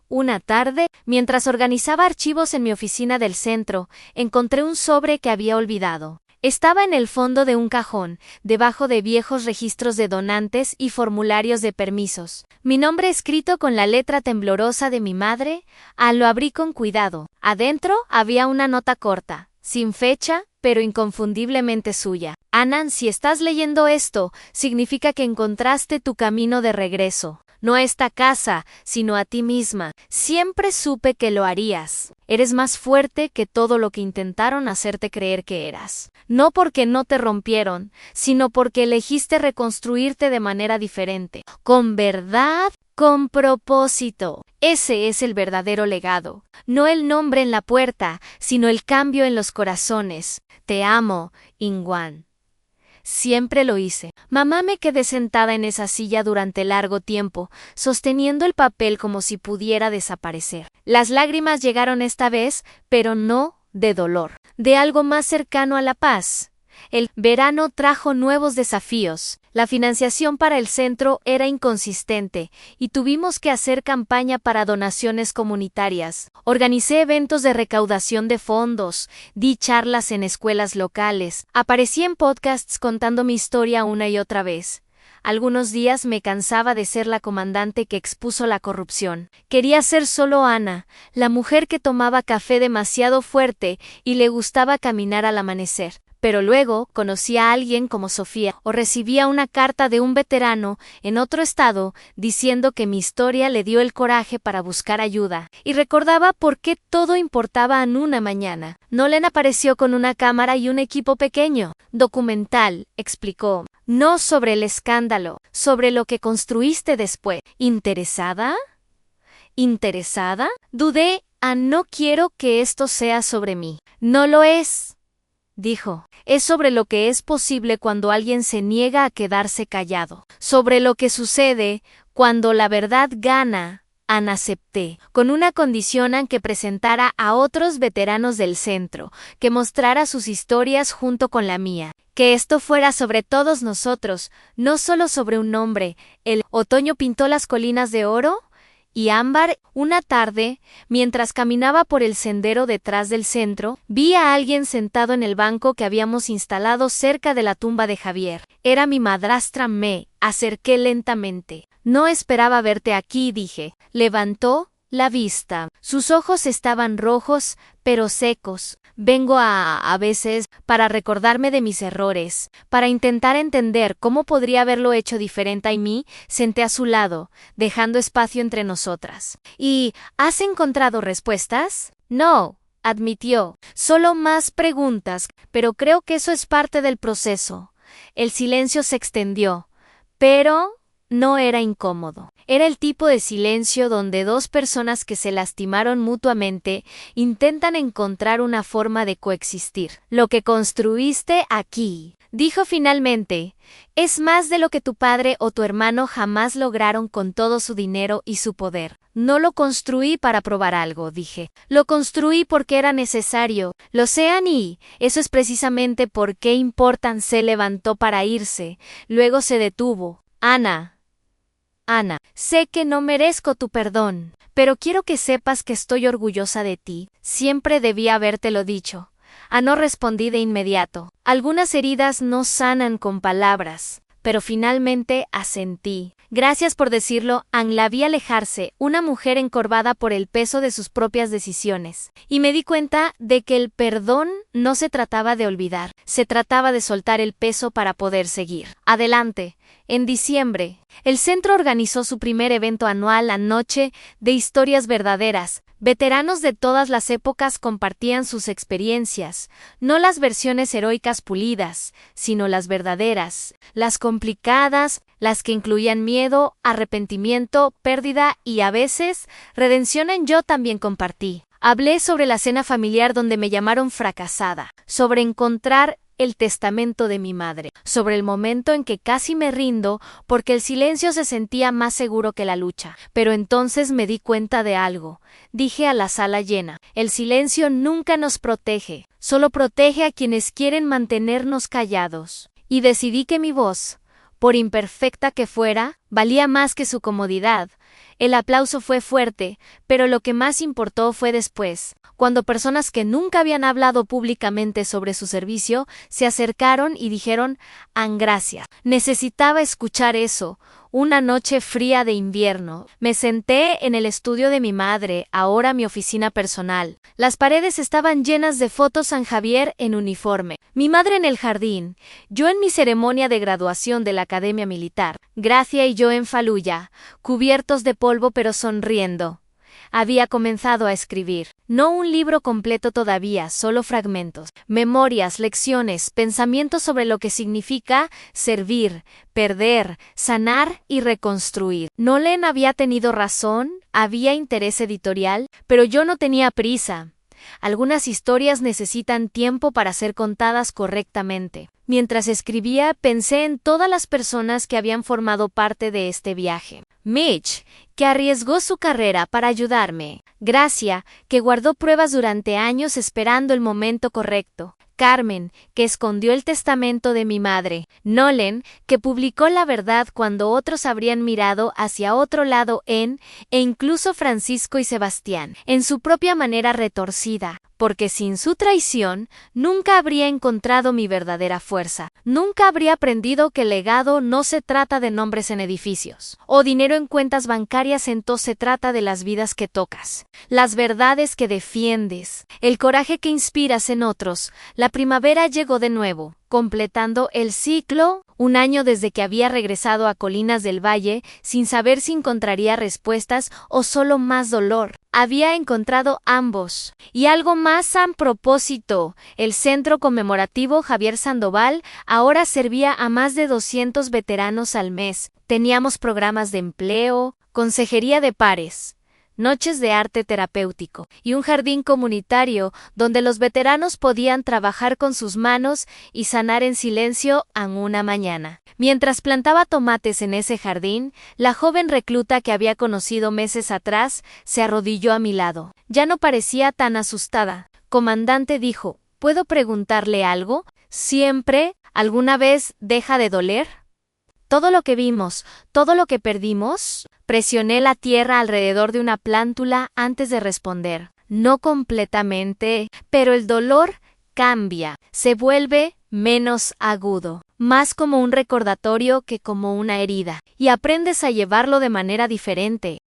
Una tarde, mientras organizaba archivos en mi oficina del centro, encontré un sobre que había olvidado. Estaba en el fondo de un cajón, debajo de viejos registros de donantes y formularios de permisos. Mi nombre escrito con la letra temblorosa de mi madre. Lo abrí con cuidado. Adentro había una nota corta, sin fecha, pero inconfundiblemente suya. Ana, si estás leyendo esto, significa que encontraste tu camino de regreso. No a esta casa, sino a ti misma. Siempre supe que lo harías. Eres más fuerte que todo lo que intentaron hacerte creer que eras. No porque no te rompieron, sino porque elegiste reconstruirte de manera diferente. Con verdad, con propósito. Ese es el verdadero legado. No el nombre en la puerta, sino el cambio en los corazones. Te amo, Ingwan. Siempre lo hice. Mamá, me quedé sentada en esa silla durante largo tiempo, sosteniendo el papel como si pudiera desaparecer. Las lágrimas llegaron esta vez, pero no de dolor, de algo más cercano a la paz. El verano trajo nuevos desafíos. La financiación para el centro era inconsistente y tuvimos que hacer campaña para donaciones comunitarias. Organicé eventos de recaudación de fondos, di charlas en escuelas locales, aparecí en podcasts contando mi historia una y otra vez. Algunos días me cansaba de ser la comandante que expuso la corrupción. Quería ser solo Ana, la mujer que tomaba café demasiado fuerte y le gustaba caminar al amanecer. Pero luego conocí a alguien como Sofía o recibía una carta de un veterano en otro estado diciendo que mi historia le dio el coraje para buscar ayuda. Y recordaba por qué todo importaba en una mañana. Nolan apareció con una cámara y un equipo pequeño. Documental, explicó. No sobre el escándalo, sobre lo que construiste después. ¿Interesada? ¿Interesada? Dudé. No quiero que esto sea sobre mí. No lo es, dijo. Es sobre lo que es posible cuando alguien se niega a quedarse callado. Sobre lo que sucede cuando la verdad gana. Ana acepté, con una condición: en que presentara a otros veteranos del centro, que mostrara sus historias junto con la mía. Que esto fuera sobre todos nosotros, no solo sobre un hombre. El otoño pintó las colinas de oro y ámbar. Una tarde, mientras caminaba por el sendero detrás del centro, vi a alguien sentado en el banco que habíamos instalado cerca de la tumba de Javier. Era mi madrastra. Me acerqué lentamente. No esperaba verte aquí, dije. Levantó la vista. Sus ojos estaban rojos, pero secos. Vengo a veces para recordarme de mis errores, para intentar entender cómo podría haberlo hecho diferente. Y me senté a su lado, dejando espacio entre nosotras. ¿Y has encontrado respuestas? No, admitió. Solo más preguntas, pero creo que eso es parte del proceso. El silencio se extendió, pero no era incómodo. Era el tipo de silencio donde dos personas que se lastimaron mutuamente intentan encontrar una forma de coexistir. Lo que construiste aquí, dijo finalmente, es más de lo que tu padre o tu hermano jamás lograron con todo su dinero y su poder. No lo construí para probar algo, dije. Lo construí porque era necesario. Lo sé, y eso es precisamente por qué importan. Se levantó para irse. Luego se detuvo. Ana, sé que no merezco tu perdón, pero quiero que sepas que estoy orgullosa de ti. Siempre debí habértelo dicho. No respondí de inmediato. Algunas heridas no sanan con palabras, pero finalmente asentí. Gracias por decirlo. La vi alejarse, una mujer encorvada por el peso de sus propias decisiones. Y me di cuenta de que el perdón no se trataba de olvidar, se trataba de soltar el peso para poder seguir adelante. En diciembre, el centro organizó su primer evento anual, la Noche de Historias Verdaderas. Veteranos de todas las épocas compartían sus experiencias, no las versiones heroicas pulidas, sino las verdaderas, las complicadas, las que incluían miedo, arrepentimiento, pérdida y a veces redención. Yo también compartí. Hablé sobre la cena familiar donde me llamaron fracasada, sobre encontrar el testamento de mi madre, sobre el momento en que casi me rindo porque el silencio se sentía más seguro que la lucha. Pero entonces me di cuenta de algo. Dije a la sala llena, el silencio nunca nos protege, solo protege a quienes quieren mantenernos callados. Y decidí que mi voz, por imperfecta que fuera, valía más que su comodidad. El aplauso fue fuerte, pero lo que más importó fue después, cuando personas que nunca habían hablado públicamente sobre su servicio se acercaron y dijeron: gracias. Necesitaba escuchar eso. Una noche fría de invierno, me senté en el estudio de mi madre, ahora mi oficina personal. Las paredes estaban llenas de fotos. San Javier en uniforme, mi madre en el jardín, yo en mi ceremonia de graduación de la Academia Militar, Gracia y yo en Faluya, cubiertos de polvo pero sonriendo. Había comenzado a escribir. No un libro completo todavía, solo fragmentos. Memorias, lecciones, pensamientos sobre lo que significa servir, perder, sanar y reconstruir. Nolan había tenido razón, había interés editorial, pero yo no tenía prisa. Algunas historias necesitan tiempo para ser contadas correctamente. Mientras escribía, pensé en todas las personas que habían formado parte de este viaje. Mitch, que arriesgó su carrera para ayudarme. Gracia, que guardó pruebas durante años esperando el momento correcto. Carmen, que escondió el testamento de mi madre. Nolan, que publicó la verdad cuando otros habrían mirado hacia otro lado e incluso Francisco y Sebastián, en su propia manera retorcida, porque sin su traición, nunca habría encontrado mi verdadera fuerza. Nunca habría aprendido que el legado no se trata de nombres en edificios, o dinero en cuentas bancarias, entonces se trata de las vidas que tocas, las verdades que defiendes, el coraje que inspiras en otros. La primavera llegó de nuevo, completando el ciclo, un año desde que había regresado a Colinas del Valle, sin saber si encontraría respuestas o solo más dolor. Había encontrado ambos. Y algo más a propósito, el Centro Conmemorativo Javier Sandoval ahora servía a más de 200 veteranos al mes. Teníamos programas de empleo, consejería de pares, noches de arte terapéutico y un jardín comunitario donde los veteranos podían trabajar con sus manos y sanar en silencio en una mañana. Mientras plantaba tomates en ese jardín, la joven recluta que había conocido meses atrás se arrodilló a mi lado. Ya no parecía tan asustada. Comandante, dijo, ¿puedo preguntarle algo? ¿Siempre, alguna vez, deja de doler? Todo lo que vimos, todo lo que perdimos. Presioné la tierra alrededor de una plántula antes de responder. No completamente, pero el dolor cambia, se vuelve menos agudo, más como un recordatorio que como una herida, y aprendes a llevarlo de manera diferente.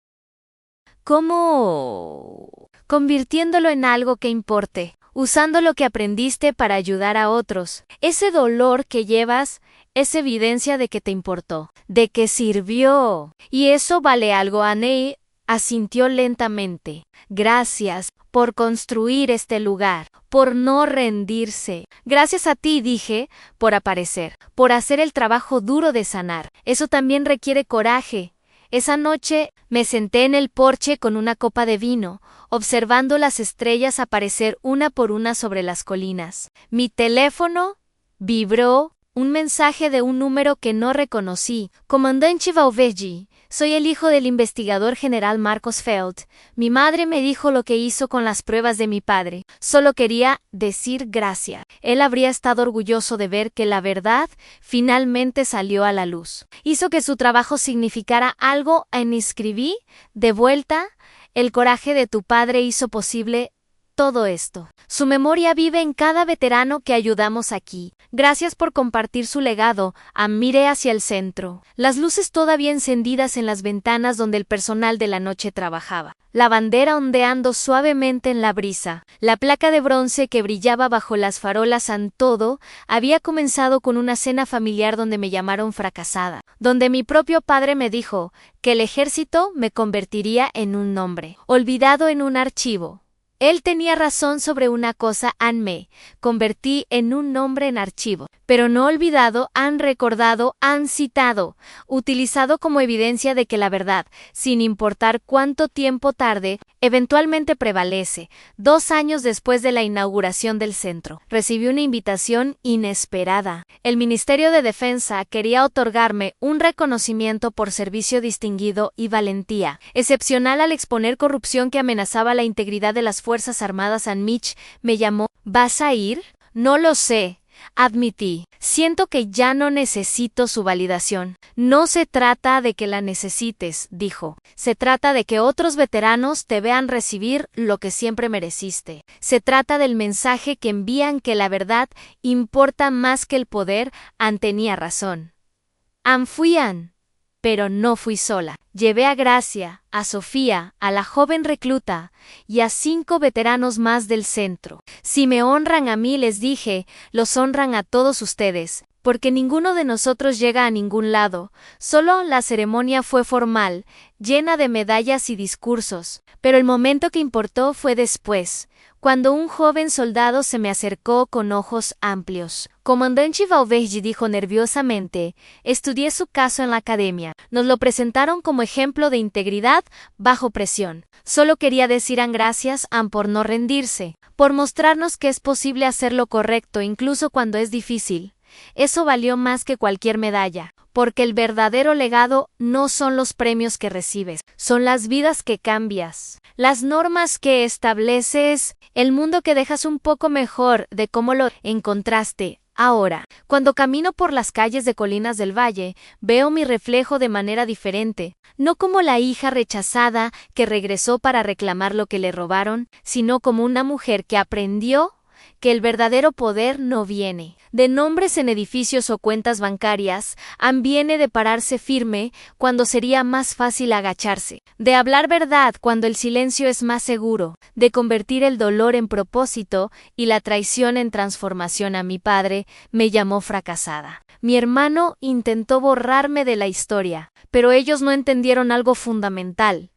¿Cómo? Convirtiéndolo en algo que importe, usando lo que aprendiste para ayudar a otros. Ese dolor que llevas es evidencia de que te importó, de que sirvió. Y eso vale algo. Annie asintió lentamente. Gracias por construir este lugar, por no rendirse. Gracias a ti, dije, por aparecer, por hacer el trabajo duro de sanar. Eso también requiere coraje. Esa noche me senté en el porche con una copa de vino, observando las estrellas aparecer una por una sobre las colinas. Mi teléfono vibró. Un mensaje de un número que no reconocí. Comandante Valverde, soy el hijo del investigador general Marcos Feld. Mi madre me dijo lo que hizo con las pruebas de mi padre. Solo quería decir gracias. Él habría estado orgulloso de ver que la verdad finalmente salió a la luz. Hizo que su trabajo significara algo. Escribí, de vuelta, el coraje de tu padre hizo posible todo esto. Su memoria vive en cada veterano que ayudamos aquí. Gracias por compartir su legado. Miré hacia el centro. Las luces todavía encendidas en las ventanas donde el personal de la noche trabajaba. La bandera ondeando suavemente en la brisa. La placa de bronce que brillaba bajo las farolas en todo había comenzado con una cena familiar donde me llamaron fracasada. Donde mi propio padre me dijo que el ejército me convertiría en un nombre. Olvidado en un archivo. Él tenía razón sobre una cosa. Me convertí en un nombre en archivo, pero no olvidado, han recordado, han citado, utilizado como evidencia de que la verdad, sin importar cuánto tiempo tarde, eventualmente prevalece. 2 años después de la inauguración del centro, recibí una invitación inesperada. El Ministerio de Defensa quería otorgarme un reconocimiento por servicio distinguido y valentía, excepcional al exponer corrupción que amenazaba la integridad de las Fuerzas Armadas. Mitch me llamó. ¿Vas a ir? No lo sé, admití. Siento que ya no necesito su validación. No se trata de que la necesites, dijo. Se trata de que otros veteranos te vean recibir lo que siempre mereciste. Se trata del mensaje que envían, que la verdad importa más que el poder. Tenía razón. Fui pero no fui sola. Llevé a Gracia, a Sofía, a la joven recluta y a 5 veteranos más del centro. Si me honran a mí, les dije, los honran a todos ustedes, porque ninguno de nosotros llega a ningún lado. Solo la ceremonia fue formal, llena de medallas y discursos, pero el momento que importó fue después, cuando un joven soldado se me acercó con ojos amplios. Comandante Valverde dijo nerviosamente, estudié su caso en la academia. Nos lo presentaron como ejemplo de integridad bajo presión. Solo quería decir gracias por no rendirse, por mostrarnos que es posible hacer lo correcto incluso cuando es difícil. Eso valió más que cualquier medalla, porque el verdadero legado no son los premios que recibes, son las vidas que cambias, las normas que estableces, el mundo que dejas un poco mejor de cómo lo encontraste. Ahora, cuando camino por las calles de Colinas del Valle, veo mi reflejo de manera diferente, no como la hija rechazada que regresó para reclamar lo que le robaron, sino como una mujer que aprendió que el verdadero poder no viene de nombres en edificios o cuentas bancarias, viene de pararse firme cuando sería más fácil agacharse, de hablar verdad cuando el silencio es más seguro, de convertir el dolor en propósito y la traición en transformación. A mi padre me llamó fracasada. Mi hermano intentó borrarme de la historia, pero ellos no entendieron algo fundamental.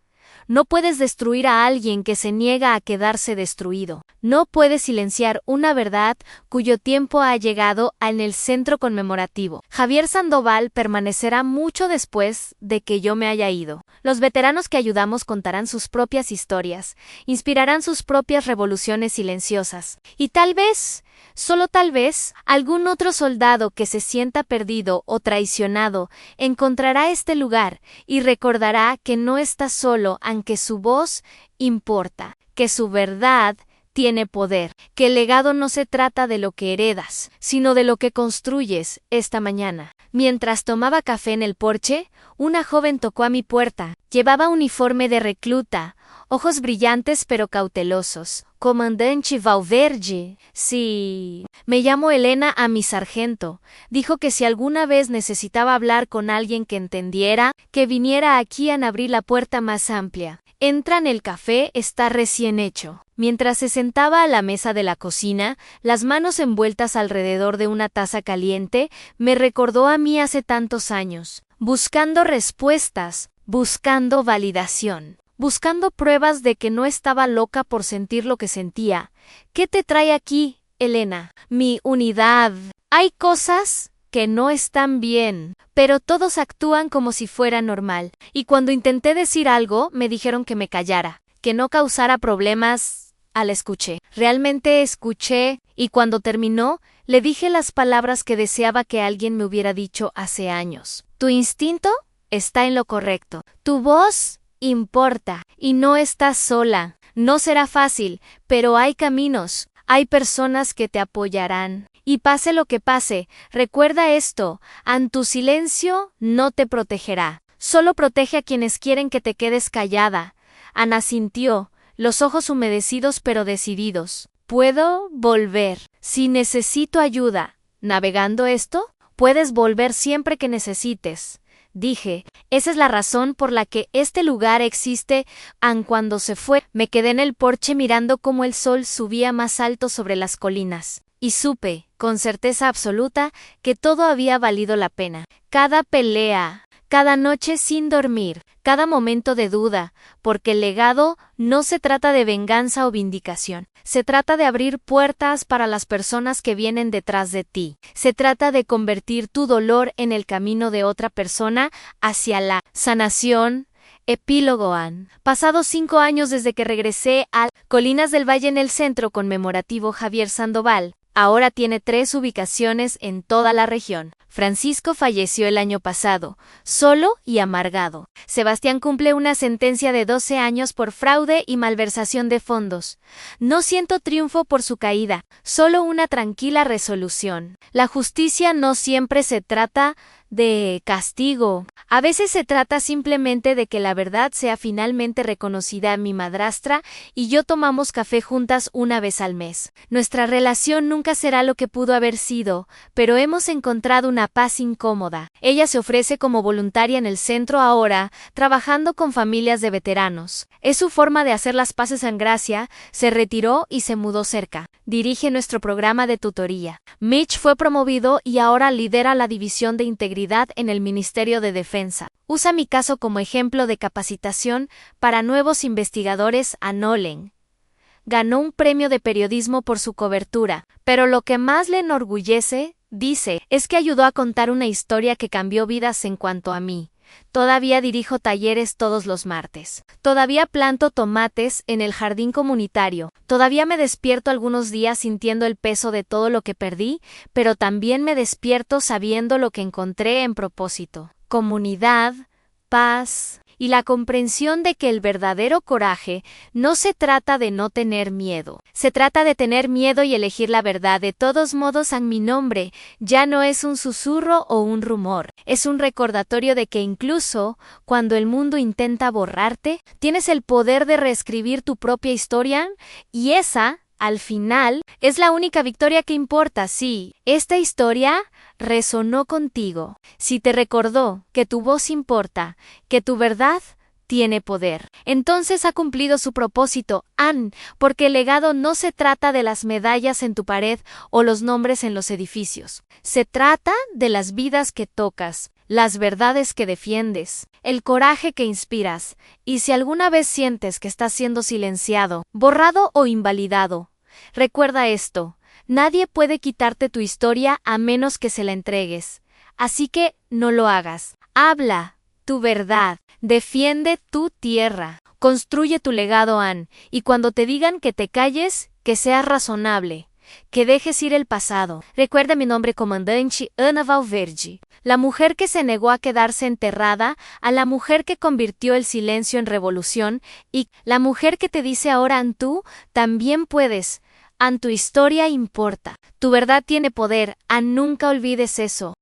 No puedes destruir a alguien que se niega a quedarse destruido. No puedes silenciar una verdad cuyo tiempo ha llegado en el centro conmemorativo. Javier Sandoval permanecerá mucho después de que yo me haya ido. Los veteranos que ayudamos contarán sus propias historias, inspirarán sus propias revoluciones silenciosas. Y tal vez, solo tal vez, algún otro soldado que se sienta perdido o traicionado encontrará este lugar y recordará que no está solo, aunque su voz importa, que su verdad tiene poder, que el legado no se trata de lo que heredas, sino de lo que construyes. Esta mañana, mientras tomaba café en el porche, una joven tocó a mi puerta. Llevaba uniforme de recluta, ojos brillantes pero cautelosos. Comandante Valverde. Sí. Me llamo Elena, a mi sargento. Dijo que si alguna vez necesitaba hablar con alguien que entendiera, que viniera aquí a abrir la puerta más amplia. Entran, el café está recién hecho. Mientras se sentaba a la mesa de la cocina, las manos envueltas alrededor de una taza caliente, me recordó a mí hace tantos años, buscando respuestas, buscando validación, buscando pruebas de que no estaba loca por sentir lo que sentía. ¿Qué te trae aquí, Elena? Mi unidad. Hay cosas que no están bien, pero todos actúan como si fuera normal. Y cuando intenté decir algo, me dijeron que me callara, que no causara problemas. La escuché. Realmente escuché, y cuando terminó, le dije las palabras que deseaba que alguien me hubiera dicho hace años. Tu instinto está en lo correcto. Tu voz importa, y no estás sola. No será fácil, pero hay caminos. Hay personas que te apoyarán. Y pase lo que pase, recuerda esto, tu silencio no te protegerá. Solo protege a quienes quieren que te quedes callada. Ana sintió, los ojos humedecidos pero decididos. ¿Puedo volver? Si necesito ayuda. ¿Navegando esto? Puedes volver siempre que necesites. Dije, esa es la razón por la que este lugar existe. Cuando se fue, me quedé en el porche mirando cómo el sol subía más alto sobre las colinas. Y supe, con certeza absoluta, que todo había valido la pena. Cada pelea, cada noche sin dormir, cada momento de duda, porque el legado no se trata de venganza o vindicación. Se trata de abrir puertas para las personas que vienen detrás de ti. Se trata de convertir tu dolor en el camino de otra persona hacia la sanación. Epílogo. Han pasado 5 años desde que regresé a Colinas del Valle en el centro conmemorativo Javier Sandoval. Ahora tiene 3 ubicaciones en toda la región. Francisco falleció el año pasado, solo y amargado. Sebastián cumple una sentencia de 12 años por fraude y malversación de fondos. No siento triunfo por su caída, solo una tranquila resolución. La justicia no siempre se trata de castigo. A veces se trata simplemente de que la verdad sea finalmente reconocida. Mi madrastra y yo tomamos café juntas una vez al mes. Nuestra relación nunca será lo que pudo haber sido, pero hemos encontrado una paz incómoda. Ella se ofrece como voluntaria en el centro ahora, trabajando con familias de veteranos. Es su forma de hacer las paces en Gracia. Se retiró y se mudó cerca. Dirige nuestro programa de tutoría. Mitch fue promovido y ahora lidera la división de integridad en el Ministerio de Defensa. Usa mi caso como ejemplo de capacitación para nuevos investigadores. Nolen ganó un premio de periodismo por su cobertura, pero lo que más le enorgullece Dice, es que ayudó a contar una historia que cambió vidas en cuanto a mí. Todavía dirijo talleres todos los martes. Todavía planto tomates en el jardín comunitario. Todavía me despierto algunos días sintiendo el peso de todo lo que perdí, pero también me despierto sabiendo lo que encontré en propósito. Comunidad, paz y la comprensión de que el verdadero coraje no se trata de no tener miedo. Se trata de tener miedo y elegir la verdad. De todos modos, en mi nombre ya no es un susurro o un rumor. Es un recordatorio de que incluso cuando el mundo intenta borrarte, tienes el poder de reescribir tu propia historia y esa, al final, es la única victoria que importa. Sí, esta historia resonó contigo, si te recordó que tu voz importa, que tu verdad tiene poder, entonces ha cumplido su propósito, Anne, porque el legado no se trata de las medallas en tu pared o los nombres en los edificios. Se trata de las vidas que tocas, las verdades que defiendes, el coraje que inspiras, y si alguna vez sientes que estás siendo silenciado, borrado o invalidado, recuerda esto. Nadie puede quitarte tu historia a menos que se la entregues. Así que no lo hagas. Habla tu verdad. Defiende tu tierra. Construye tu legado, Anne. Y cuando te digan que te calles, que seas razonable. Que dejes ir el pasado. Recuerda mi nombre, comandante Ana Valverde. La mujer que se negó a quedarse enterrada, a la mujer que convirtió el silencio en revolución, y la mujer que te dice ahora, Anne, tú también puedes. Anne, tu historia importa. Tu verdad tiene poder. Anne, nunca olvides eso.